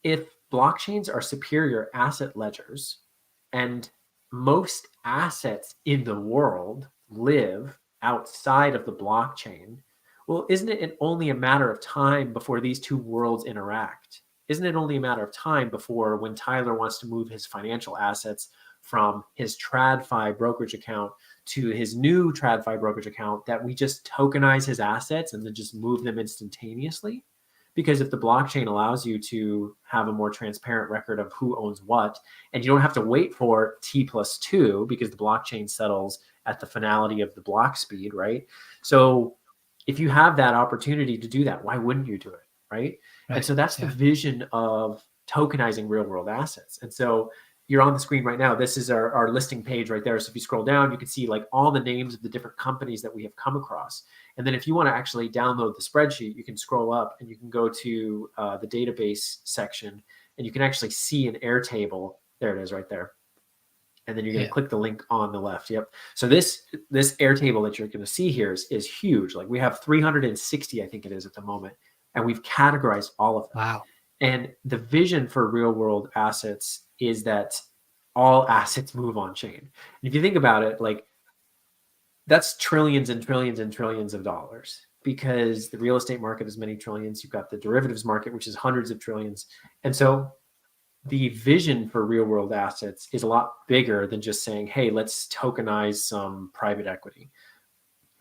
if blockchains are superior asset ledgers and most assets in the world live outside of the blockchain, well, isn't it only a matter of time before these two worlds interact? Isn't it only a matter of time before, when Tyler wants to move his financial assets from his TradFi brokerage account to his new TradFi brokerage account, that we just tokenize his assets and then just move them instantaneously? Because if the blockchain allows you to have a more transparent record of who owns what, and you don't have to wait for T+2 because the blockchain settles at the finality of the block speed, right? So if you have that opportunity to do that, why wouldn't you do it, right? And so that's the vision of tokenizing real world assets. And so you're on the screen right now. This is our listing page right there. So if you scroll down, you can see like all the names of the different companies that we have come across. And then if you want to actually download the spreadsheet, you can scroll up and you can go to the database section, and you can actually see an Airtable. There it is right there. And then you're going to click the link on the left. Yep. So this Airtable that you're going to see here is huge. Like we have 360, I think it is at the moment. And we've categorized all of them. Wow. And the vision for real world assets is that all assets move on chain. And if you think about it, like That's trillions and trillions and trillions of dollars, because the real estate market is many trillions. You've got the derivatives market, which is hundreds of trillions. And so the vision for real world assets is a lot bigger than just saying, hey, let's tokenize some private equity,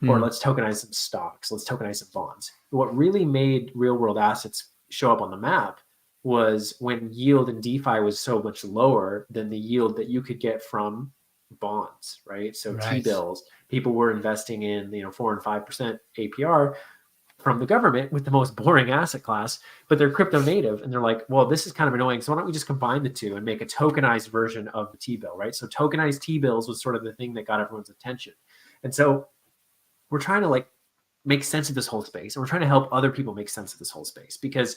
or let's tokenize some stocks, let's tokenize some bonds. What really made real world assets show up on the map was when yield in DeFi was so much lower than the yield that you could get from bonds, right? So T-bills, people were investing in 4 and 5% APR from the government with the most boring asset class, but they're crypto native, and they're like, well, this is kind of annoying, so why don't we just combine the two and make a tokenized version of the T-bill, right? So tokenized T-bills was sort of the thing that got everyone's attention. And so we're trying to make sense of this whole space, and we're trying to help other people make sense of this whole space, because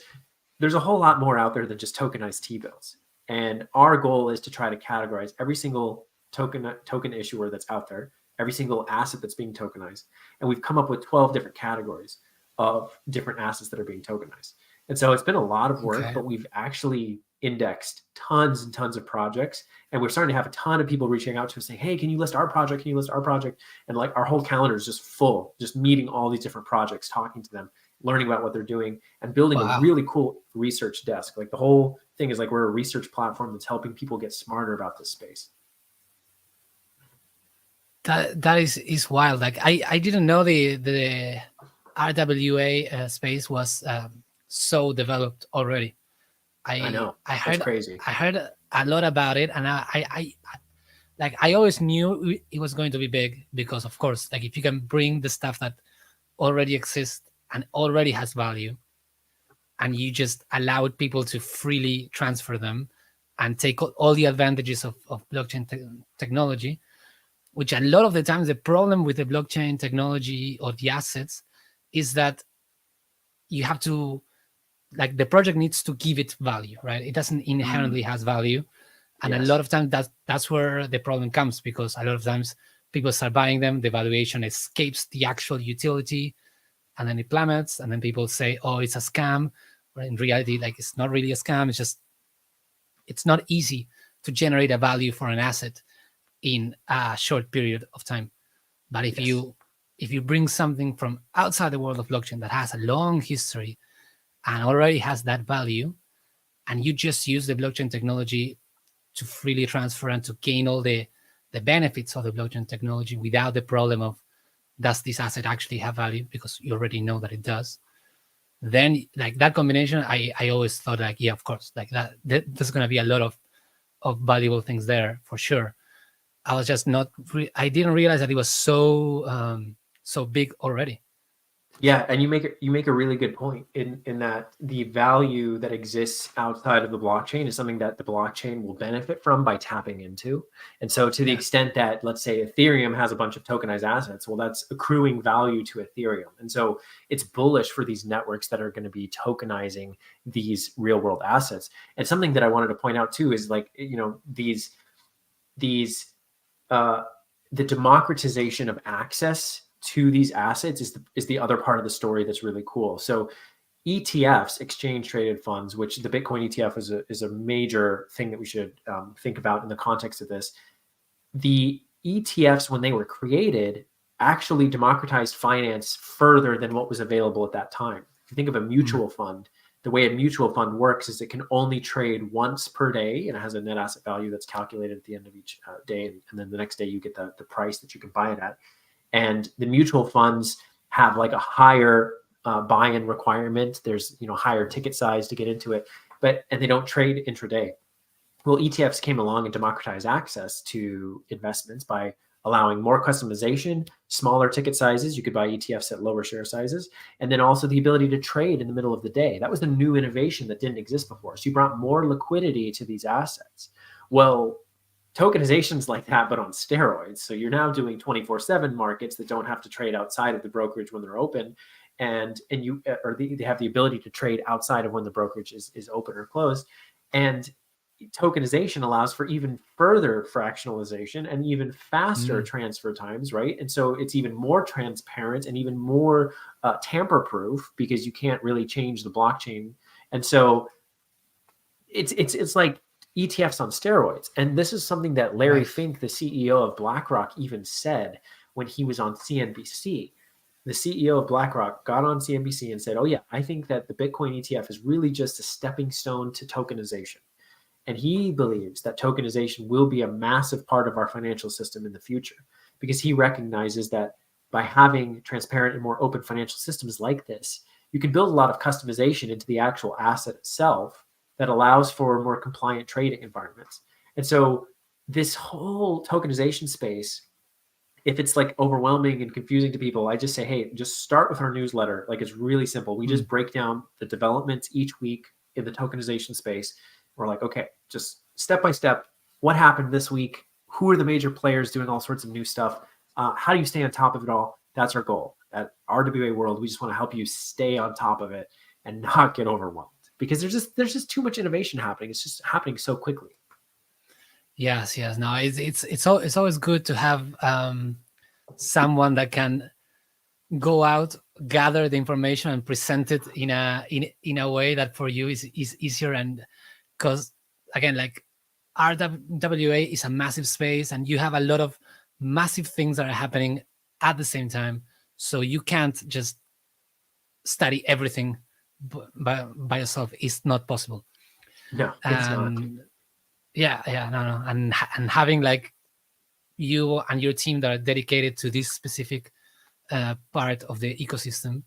there's a whole lot more out there than just tokenized T-bills. And our goal is to try to categorize every single token issuer that's out there, every single asset that's being tokenized. And we've come up with 12 different categories of different assets that are being tokenized. And so it's been a lot of work, but we've actually indexed tons and tons of projects. And we're starting to have a ton of people reaching out to us saying, hey, can you list our project? Can you list our project? And our whole calendar is just full, just meeting all these different projects, talking to them, learning about what they're doing, and building a really cool research desk. The whole thing is we're a research platform that's helping people get smarter about this space. That is wild. I didn't know the RWA space was so developed already. I know. I heard, that's crazy. I heard a lot about it, and I always knew it was going to be big, because of course, if you can bring the stuff that already exists and already has value, and you just allowed people to freely transfer them and take all the advantages of blockchain technology, which a lot of the times the problem with the blockchain technology or the assets is that you have to, the project needs to give it value, right? It doesn't inherently has value. And a lot of times that's where the problem comes, because a lot of times people start buying them, the valuation escapes the actual utility, and then it plummets, and then people say, oh, it's a scam. But in reality, it's not really a scam. It's not easy to generate a value for an asset in a short period of time. But if you bring something from outside the world of blockchain that has a long history and already has that value, and you just use the blockchain technology to freely transfer and to gain all the benefits of the blockchain technology without the problem of, does this asset actually have value? Because you already know that it does. Then that combination, I always thought yeah, of course, there's going to be a lot of valuable things there for sure. I was just I didn't realize that it was so big already. Yeah, and you make a really good point in that the value that exists outside of the blockchain is something that the blockchain will benefit from by tapping into. And so to the extent that, let's say, Ethereum has a bunch of tokenized assets, well, that's accruing value to Ethereum. And so it's bullish for these networks that are going to be tokenizing these real world assets. And something that I wanted to point out too is the democratization of access to these assets is the other part of the story that's really cool. So ETFs, exchange traded funds, which the Bitcoin ETF is a major thing that we should think about in the context of this. The ETFs, when they were created, actually democratized finance further than what was available at that time. If you think of a mutual fund, the way a mutual fund works is it can only trade once per day, and it has a net asset value that's calculated at the end of each day. And then the next day you get the price that you can buy it at. And the mutual funds have a higher buy-in requirement. There's higher ticket size to get into it, and they don't trade intraday. Well, ETFs came along and democratized access to investments by allowing more customization, smaller ticket sizes. You could buy ETFs at lower share sizes, and then also the ability to trade in the middle of the day. That was the new innovation that didn't exist before. So you brought more liquidity to these assets. Well, tokenization's like that, but on steroids. So you're now doing 24/7 markets that don't have to trade outside of the brokerage when they're open, and they have the ability to trade outside of when the brokerage is open or closed. And tokenization allows for even further fractionalization and even faster transfer times, right? And so it's even more transparent and even more tamper-proof, because you can't really change the blockchain. And so it's like ETFs on steroids. And this is something that Larry Fink, the CEO of BlackRock, even said when he was on CNBC. The CEO of BlackRock got on CNBC and said, oh yeah, I think that the Bitcoin ETF is really just a stepping stone to tokenization. And he believes that tokenization will be a massive part of our financial system in the future, because he recognizes that by having transparent and more open financial systems like this, you can build a lot of customization into the actual asset itself that allows for more compliant trading environments. And so this whole tokenization space, if it's like overwhelming and confusing to people, I just say, hey, just start with our newsletter. Like, it's really simple. We just break down the developments each week in the tokenization space. We're like, okay, just step by step, what happened this week? Who are the major players doing all sorts of new stuff? How do you stay on top of it all? That's our goal. At RWA World, we just want to help you stay on top of it and not get overwhelmed, because there's just too much innovation happening. It's just happening so quickly. Yes. No, it's always good to have someone that can go out, gather the information, and present it in a way that for you is easier. And because again, like, RWA is a massive space, and you have a lot of massive things that are happening at the same time. So you can't just study everything by yourself. It's not possible. No, it's not. No. And having like you and your team that are dedicated to this specific part of the ecosystem,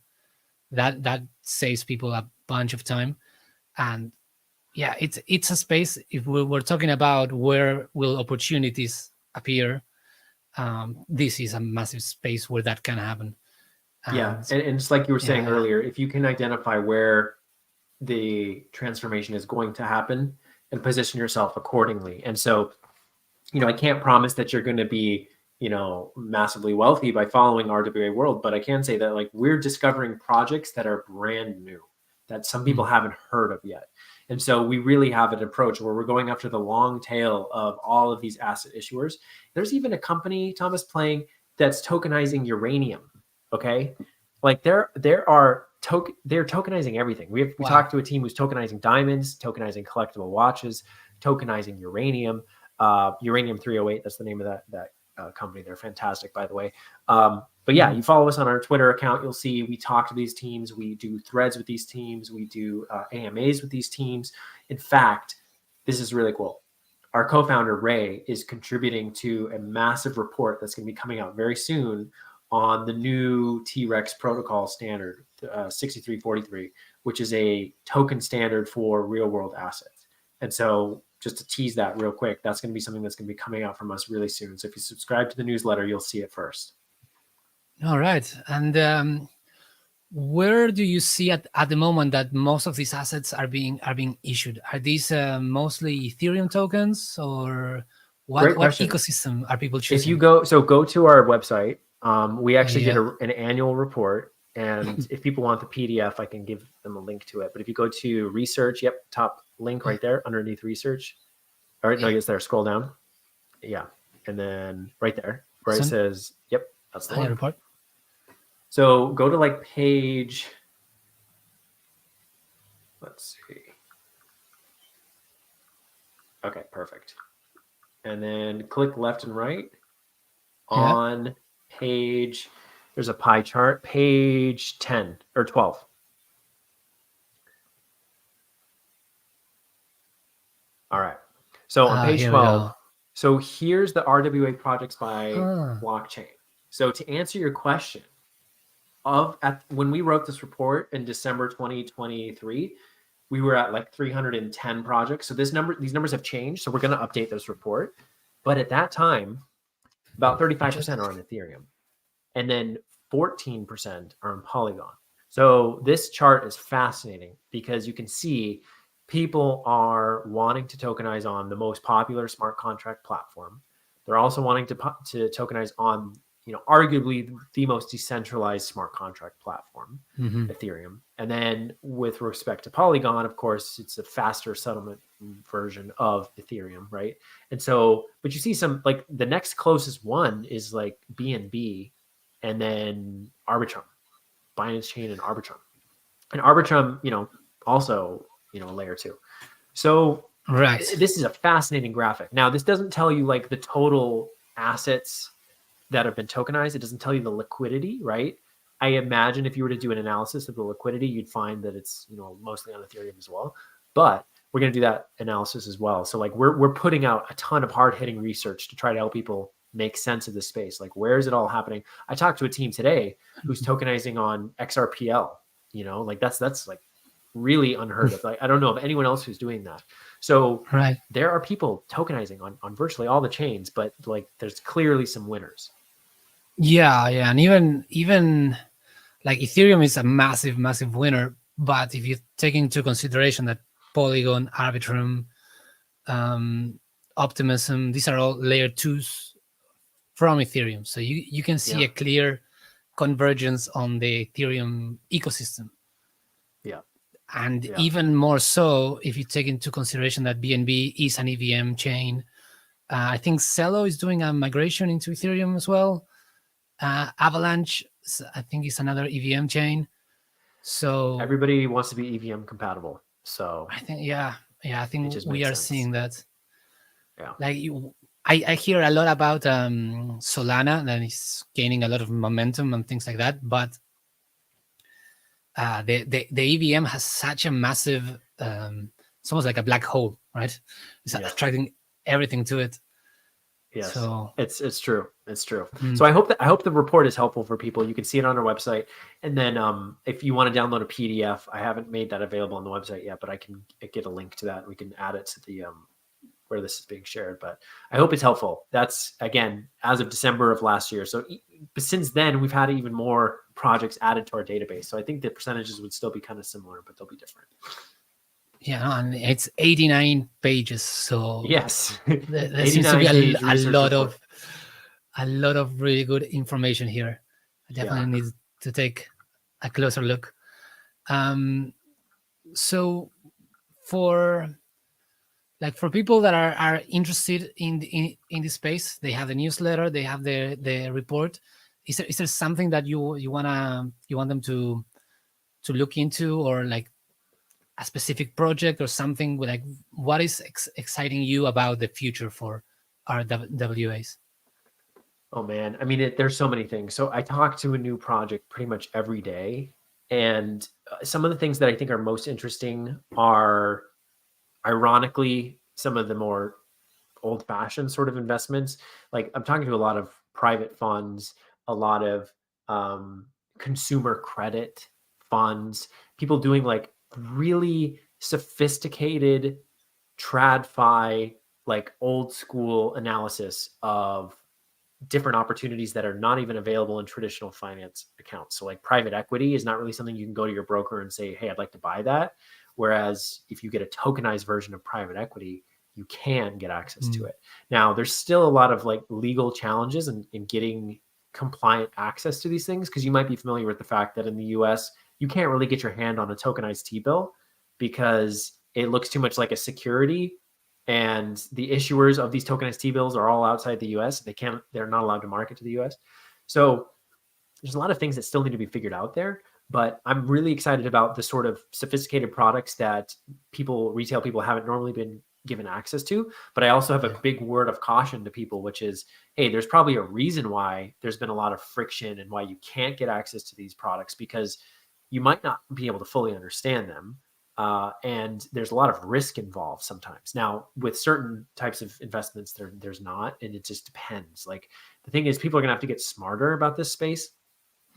that saves people a bunch of time. And yeah, it's a space, if we're talking about where will opportunities appear, this is a massive space where that can happen. And it's like you were saying earlier, if you can identify where the transformation is going to happen and position yourself accordingly. And so, I can't promise that you're going to be, massively wealthy by following RWA World, but I can say that, like, we're discovering projects that are brand new that some people haven't heard of yet. And so we really have an approach where we're going after the long tail of all of these asset issuers. There's even a company, Thomas, playing that's tokenizing uranium. Okay. Like they're tokenizing everything. We talked to a team who's tokenizing diamonds, tokenizing collectible watches, tokenizing uranium, uranium 308. That's the name of that company. They're fantastic, by the way. But yeah, you follow us on our Twitter account, you'll see we talk to these teams. We do threads with these teams. We do AMAs with these teams. In fact, this is really cool. Our co-founder, Ray, is contributing to a massive report that's going to be coming out very soon on the new T-Rex protocol standard, 6343, which is a token standard for real-world assets. And so just to tease that real quick, that's going to be something that's going to be coming out from us really soon. So if you subscribe to the newsletter, you'll see it first. All right. And where do you see at the moment that most of these assets are being issued? Are these mostly Ethereum tokens, or what ecosystem are people choosing? If you go to our website, we actually did an annual report, and if people want the PDF, I can give them a link to it. But if you go to research, top link right there underneath research. All right, no, it's there. Scroll down. Yeah, and then right there where it says, that's the one. Report. So go to like page, let's see. Okay, perfect. And then click left and right on page, there's a pie chart, page 10 or 12. All right. So on page 12, so here's the RWA projects by blockchain. So to answer your question, when we wrote this report in December 2023, we were at like 310 projects. So these numbers have changed. So we're going to update this report. But at that time, about 35% are on Ethereum, and then 14% are on Polygon. So this chart is fascinating because you can see people are wanting to tokenize on the most popular smart contract platform. They're also wanting to tokenize on, arguably the most decentralized smart contract platform, Ethereum. And then with respect to Polygon, of course, it's a faster settlement version of Ethereum, right? And so, but you see some, like the next closest one is like BNB, and then Arbitrum, Binance Chain and Arbitrum. And Arbitrum, also, layer 2. So Right. This is a fascinating graphic. Now, this doesn't tell you like the total assets that have been tokenized. It doesn't tell you the liquidity, right? I imagine if you were to do an analysis of the liquidity, you'd find that it's, you know, mostly on Ethereum as well. But we're going to do that analysis as well. So like we're putting out a ton of hard hitting research to try to help people make sense of this space. Like, where is it all happening? I talked to a team today who's tokenizing on XRPL, you know, like that's like really unheard of. Like, I don't know of anyone else who's doing that. So Right. there are people tokenizing on virtually all the chains, but like there's clearly some winners. Yeah, and even like Ethereum is a massive winner, but if you take into consideration that Polygon, Arbitrum, Optimism, these are all layer 2s from Ethereum, so you can see a clear convergence on the Ethereum ecosystem. And even more so if you take into consideration that BNB is an EVM chain. I think Celo is doing a migration into Ethereum as well. Avalanche, I think, is another EVM chain. So everybody wants to be EVM compatible. So I think, I think we are seeing that. Yeah. Like I hear a lot about Solana that is gaining a lot of momentum and things like that, but the EVM has such a massive, it's almost like a black hole, right? It's attracting everything to it. Yes, so it's true. It's true. So I hope the report is helpful for people. You can see it on our website, and then if you want to download a PDF, I haven't made that available on the website yet, but I can get a link to that, and we can add it to the where this is being shared. But I hope it's helpful. That's, again, as of December of last year. So but since then, we've had even more projects added to our database. So I think the percentages would still be kind of similar, but they'll be different. Yeah, and it's 89 pages. So yes, there seems to be a lot of really good information here. I definitely need to take a closer look. So for people that are interested in this space, they have the newsletter, they have the report. Is there something that you want them to look into, or like a specific project or something? Like, what is exciting you about the future for RWAs? Oh man, I mean, there's so many things. So I talk to a new project pretty much every day, and some of the things that I think are most interesting are, ironically, some of the more old-fashioned sort of investments. Like, I'm talking to a lot of private funds, a lot of consumer credit funds, people doing like really sophisticated Tradfi, like old school analysis of different opportunities that are not even available in traditional finance accounts. So like private equity is not really something you can go to your broker and say, hey, I'd like to buy that. Whereas if you get a tokenized version of private equity, you can get access to it. Now, there's still a lot of like legal challenges in getting compliant access to these things, because you might be familiar with the fact that in the US, you can't really get your hand on a tokenized T-bill because it looks too much like a security. And the issuers of these tokenized T-bills are all outside the US. They're not allowed to market to the US. So there's a lot of things that still need to be figured out there, but I'm really excited about the sort of sophisticated products that retail people haven't normally been given access to. But I also have a big word of caution to people, which is, hey, there's probably a reason why there's been a lot of friction and why you can't get access to these products, because you might not be able to fully understand them. And there's a lot of risk involved sometimes. Now, with certain types of investments, there's not, and it just depends. Like, the thing is, people are gonna have to get smarter about this space.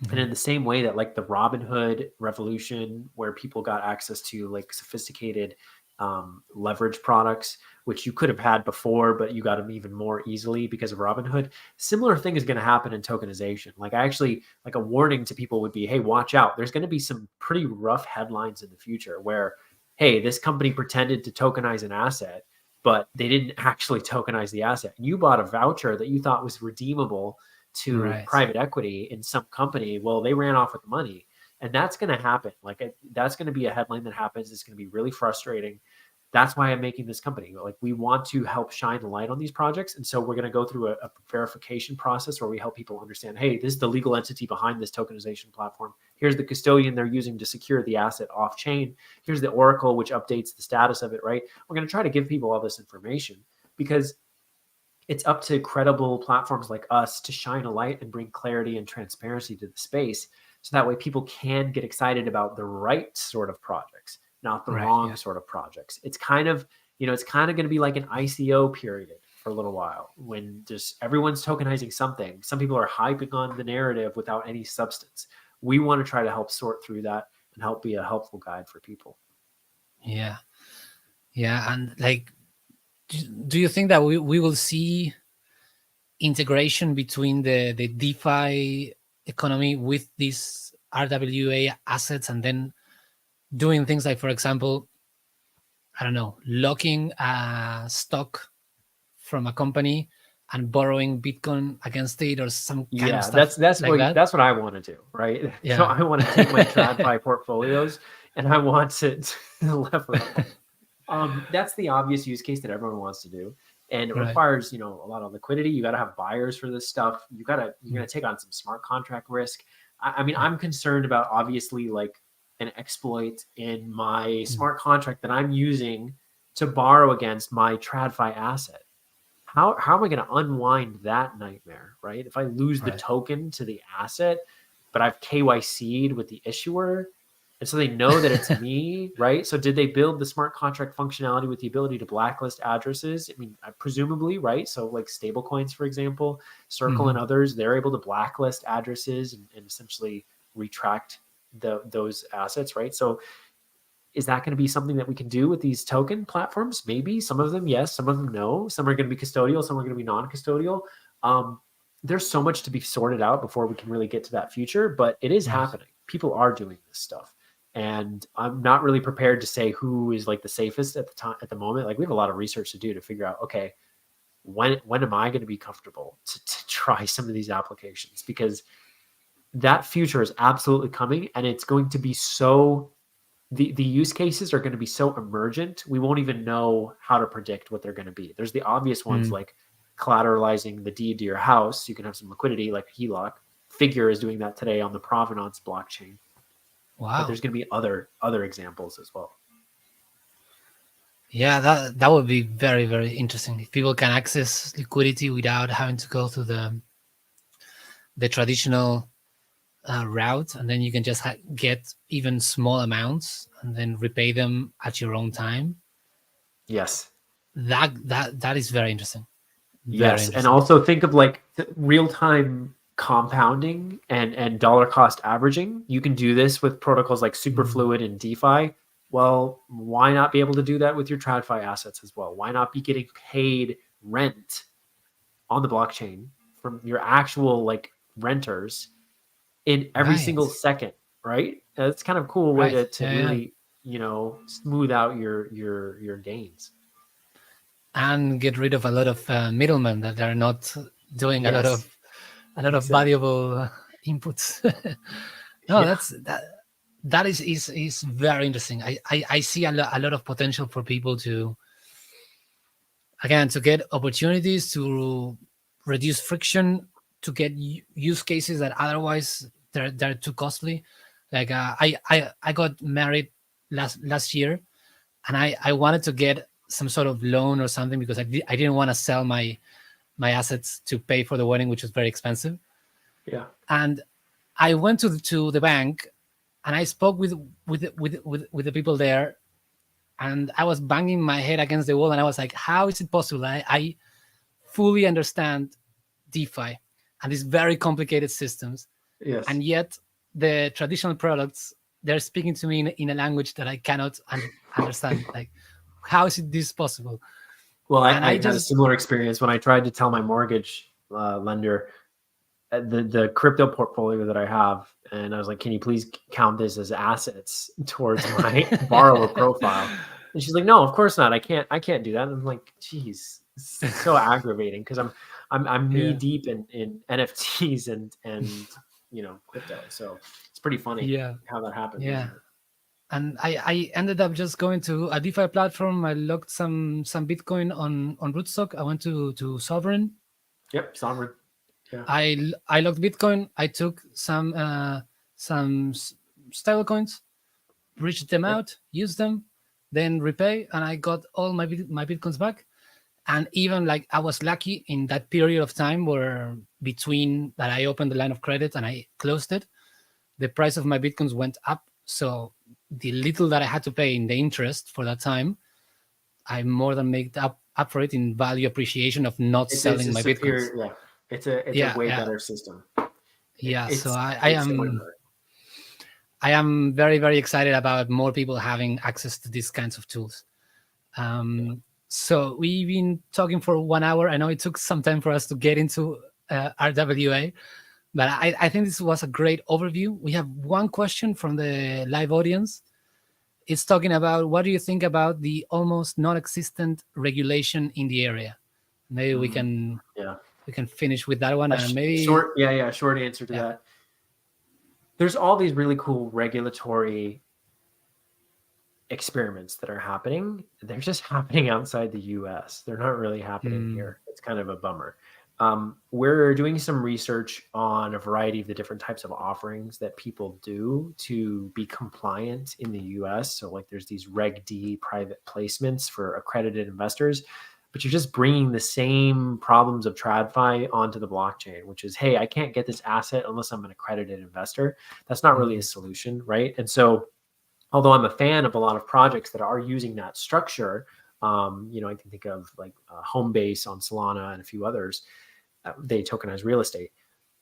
And in the same way that like the Robinhood revolution, where people got access to like sophisticated leverage products, which you could have had before, but you got them even more easily because of Robinhood. Similar thing is going to happen in tokenization. Like, I actually, like, a warning to people would be, hey, watch out. There's going to be some pretty rough headlines in the future where, hey, this company pretended to tokenize an asset, but they didn't actually tokenize the asset. And you bought a voucher that you thought was redeemable to private equity in some company. Well, they ran off with the money. And that's going to happen. Like, that's going to be a headline that happens. It's going to be really frustrating. That's why I'm making this company. Like, we want to help shine the light on these projects. And so we're going to go through a verification process where we help people understand, hey, this is the legal entity behind this tokenization platform. Here's the custodian they're using to secure the asset off chain. Here's the oracle, which updates the status of it, right? We're going to try to give people all this information because it's up to credible platforms like us to shine a light and bring clarity and transparency to the space. So that way people can get excited about the right sort of projects, not the wrong sort of projects. It's kind of, it's kind of going to be like an ICO period for a little while when just everyone's tokenizing something. Some people are hyping on the narrative without any substance. We want to try to help sort through that and help be a helpful guide for people. Yeah. Yeah. And like, do you think that we will see integration between the DeFi economy with these RWA assets, and then doing things like, for example, I don't know, locking a stock from a company and borrowing Bitcoin against it, or some kind of stuff? That's like that's what I want to do, right? Yeah. So I want to take my Tradfi portfolios and I want to lever up. That's the obvious use case that everyone wants to do. And it requires, a lot of liquidity. You got to have buyers for this stuff. You're going to take on some smart contract risk. I mean, I'm concerned about obviously like an exploit in my smart contract that I'm using to borrow against my TradFi asset. How am I going to unwind that nightmare, right? If I lose the token to the asset, but I've KYC'd with the issuer, and so they know that it's me, right? So did they build the smart contract functionality with the ability to blacklist addresses? I mean, presumably, right? So like stablecoins, for example, Circle and others, they're able to blacklist addresses and essentially retract those assets, right? So is that going to be something that we can do with these token platforms? Maybe. Some of them, yes. Some of them, no. Some are going to be custodial. Some are going to be non-custodial. There's so much to be sorted out before we can really get to that future, but it is happening. People are doing this stuff. And I'm not really prepared to say who is like the safest at the moment. Like we have a lot of research to do to figure out, okay, when am I going to be comfortable to try some of these applications? Because that future is absolutely coming, and it's going to be so, the use cases are going to be so emergent, we won't even know how to predict what they're going to be. There's the obvious ones like collateralizing the deed to your house. You can have some liquidity like HELOC. Figure is doing that today on the Provenance blockchain. Wow. But there's going to be other examples as well. Yeah, that would be very, very interesting. If people can access liquidity without having to go through the traditional route, and then you can just get even small amounts and then repay them at your own time. Yes. That is very interesting. Yes, and also think of like real-time compounding and dollar cost averaging. You can do this with protocols like Superfluid and DeFi. Well, why not be able to do that with your TradFi assets as well? Why not be getting paid rent on the blockchain from your actual like renters in every single second, right? That's kind of cool way to really, smooth out your gains. And get rid of a lot of middlemen that are not doing a lot of valuable inputs. That is very interesting. I see a lot of potential for people to get opportunities, to reduce friction, to get use cases that otherwise they're too costly. Like I got married last year, and I wanted to get some sort of loan or something because I didn't want to sell my assets to pay for the wedding, which was very expensive. Yeah. And I went to the bank, and I spoke with the people there, and I was banging my head against the wall, and I was like, how is it possible? I fully understand DeFi and these very complicated systems. Yes. And yet the traditional products, they're speaking to me in a language that I cannot understand. Like, how is this possible? Well, I had a similar experience when I tried to tell my mortgage lender the crypto portfolio that I have, and I was like, can you please count this as assets towards my borrower profile? And she's like, no, of course not. I can't do that. And I'm like, geez, it's so aggravating because I'm knee deep in NFTs and crypto. So it's pretty funny how that happens. Yeah. And I ended up just going to a DeFi platform. I locked some Bitcoin on Rootstock. I went to Sovereign. Yep, Sovereign. Yeah. I locked Bitcoin. I took some some stable coins, bridge them out, use them, then repay, and I got all my Bitcoins back. And even like I was lucky in that period of time where between that I opened the line of credit and I closed it, the price of my Bitcoins went up. So the little that I had to pay in the interest for that time, I more than made up for it in value appreciation of not selling my Bitcoins. Yeah, it's a way better system. So I am very, very excited about more people having access to these kinds of tools. So we've been talking for 1 hour. I know it took some time for us to get into RWA, but I think this was a great overview. We have one question from the live audience. It's talking about, what do you think about the almost non-existent regulation in the area? Maybe we can finish with that one, and maybe short answer to that. There's all these really cool regulatory experiments that are happening. They're just happening outside the US. They're not really happening here. It's kind of a bummer. We're doing some research on a variety of the different types of offerings that people do to be compliant in the US. So like there's these Reg D private placements for accredited investors, but you're just bringing the same problems of TradFi onto the blockchain, which is, hey, I can't get this asset unless I'm an accredited investor. That's not really a solution, right? And so although I'm a fan of a lot of projects that are using that structure, I can think of like Homebase on Solana and a few others. They tokenize real estate.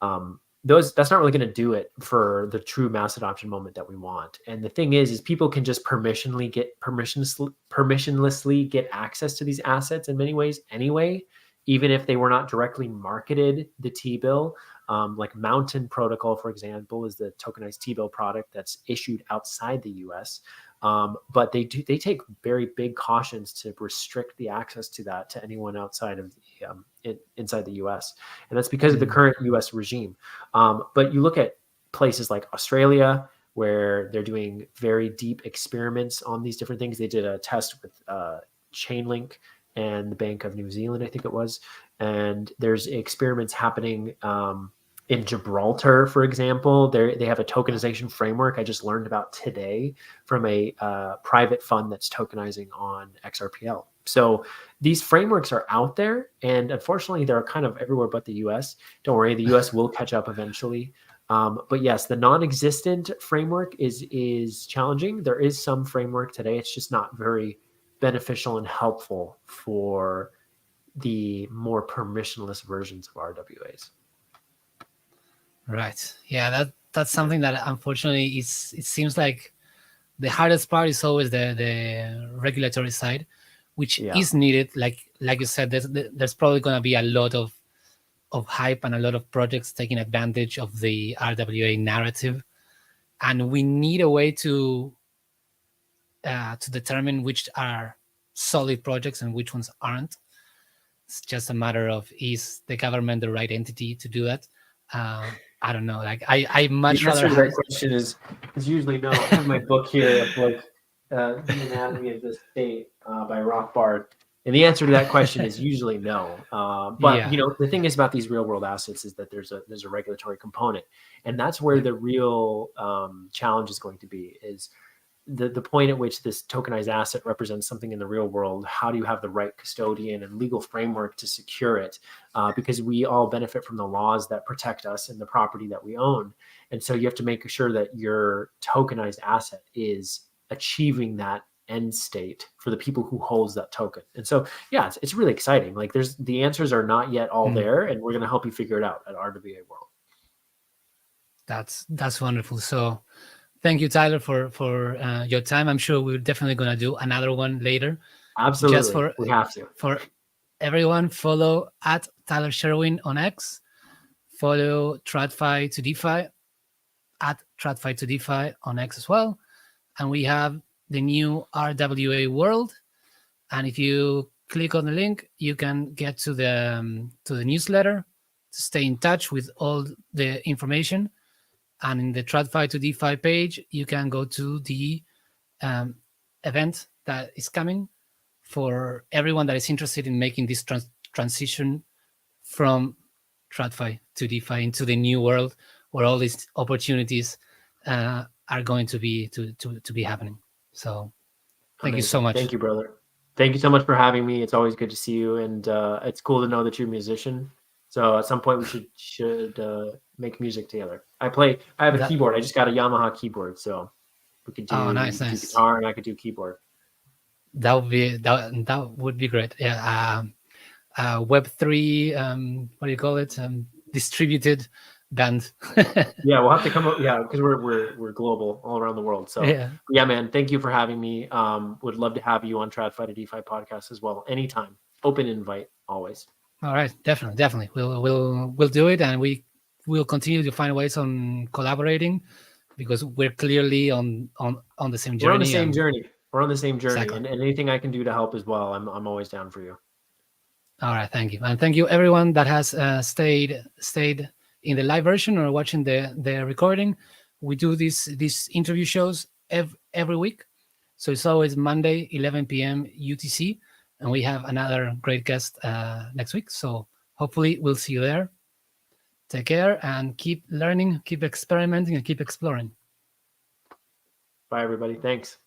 That's not really going to do it for the true mass adoption moment that we want. And the thing is people can just permissionlessly get access to these assets in many ways anyway, even if they were not directly marketed the T-bill. Like Mountain Protocol, for example, is the tokenized T-bill product that's issued outside the US. But they take very big cautions to restrict the access to that to anyone outside of inside the US. And that's because of the current US regime. But you look at places like Australia, where they're doing very deep experiments on these different things. They did a test with Chainlink and the Bank of New Zealand, I think it was. And there's experiments happening in Gibraltar, for example. They have a tokenization framework I just learned about today from a private fund that's tokenizing on XRPL. So these frameworks are out there, and unfortunately, they're kind of everywhere but the US. Don't worry, the US will catch up eventually. But yes, the non-existent framework is challenging. There is some framework today. It's just not very beneficial and helpful for the more permissionless versions of RWAs. Right. Yeah, that's something that unfortunately it seems like the hardest part is always the regulatory side, which is needed. Like you said, there's probably going to be a lot of hype and a lot of projects taking advantage of the RWA narrative, and we need a way to determine which are solid projects and which ones aren't. It's just a matter of, is the government the right entity to do that? I don't know. Like I much rather. The answer to that question is usually no. I have my book here of like The Anatomy of the State by Rothbard, and the answer to that question is usually no. But the thing is about these real world assets is that there's a regulatory component, and that's where the real challenge is going to be. Is the point at which this tokenized asset represents something in the real world. How do you have the right custodian and legal framework to secure it? Because we all benefit from the laws that protect us and the property that we own. And so you have to make sure that your tokenized asset is achieving that end state for the people who holds that token. And so, it's really exciting. Like the answers are not yet all there, and we're going to help you figure it out at RWA World. That's wonderful. So thank you, Tyler, for your time. I'm sure we're definitely going to do another one later. Absolutely. We have to. For everyone, follow at Tyler Sherwin on X. Follow Tradfi to DeFi at Tradfi to DeFi on X as well. And we have the new RWA World. And if you click on the link, you can get to the newsletter to stay in touch with all the information. And in the Tradfi to DeFi page, you can go to the event that is coming for everyone that is interested in making this transition from Tradfi to DeFi into the new world where all these opportunities are going to be happening. So thank Amazing. you so much. Thank you, brother. Thank you so much for having me. It's always good to see you, and it's cool to know that you're a musician. So at some point we should make music together. I have a keyboard. I just got a Yamaha keyboard, so we could do, nice. do guitar and I could do keyboard. That would be great. Yeah. Web3, what do you call it? Distributed band. Yeah, we'll have to come up. Yeah, because we're global, all around the world. So yeah, man, thank you for having me. Would love to have you on Tradfi to DeFi podcast as well. Anytime, open invite, always. All right, definitely. We'll do it, and we'll continue to find ways on collaborating, because we're clearly on the same journey. We're on the same journey. We're on the same journey, exactly. And anything I can do to help as well, I'm always down for you. All right, thank you, and thank you everyone that has stayed in the live version or watching the recording. We do these interview shows every week, so it's always Monday 11 p.m. UTC, and we have another great guest next week. So hopefully we'll see you there. Take care and keep learning, keep experimenting, and keep exploring. Bye, everybody. Thanks.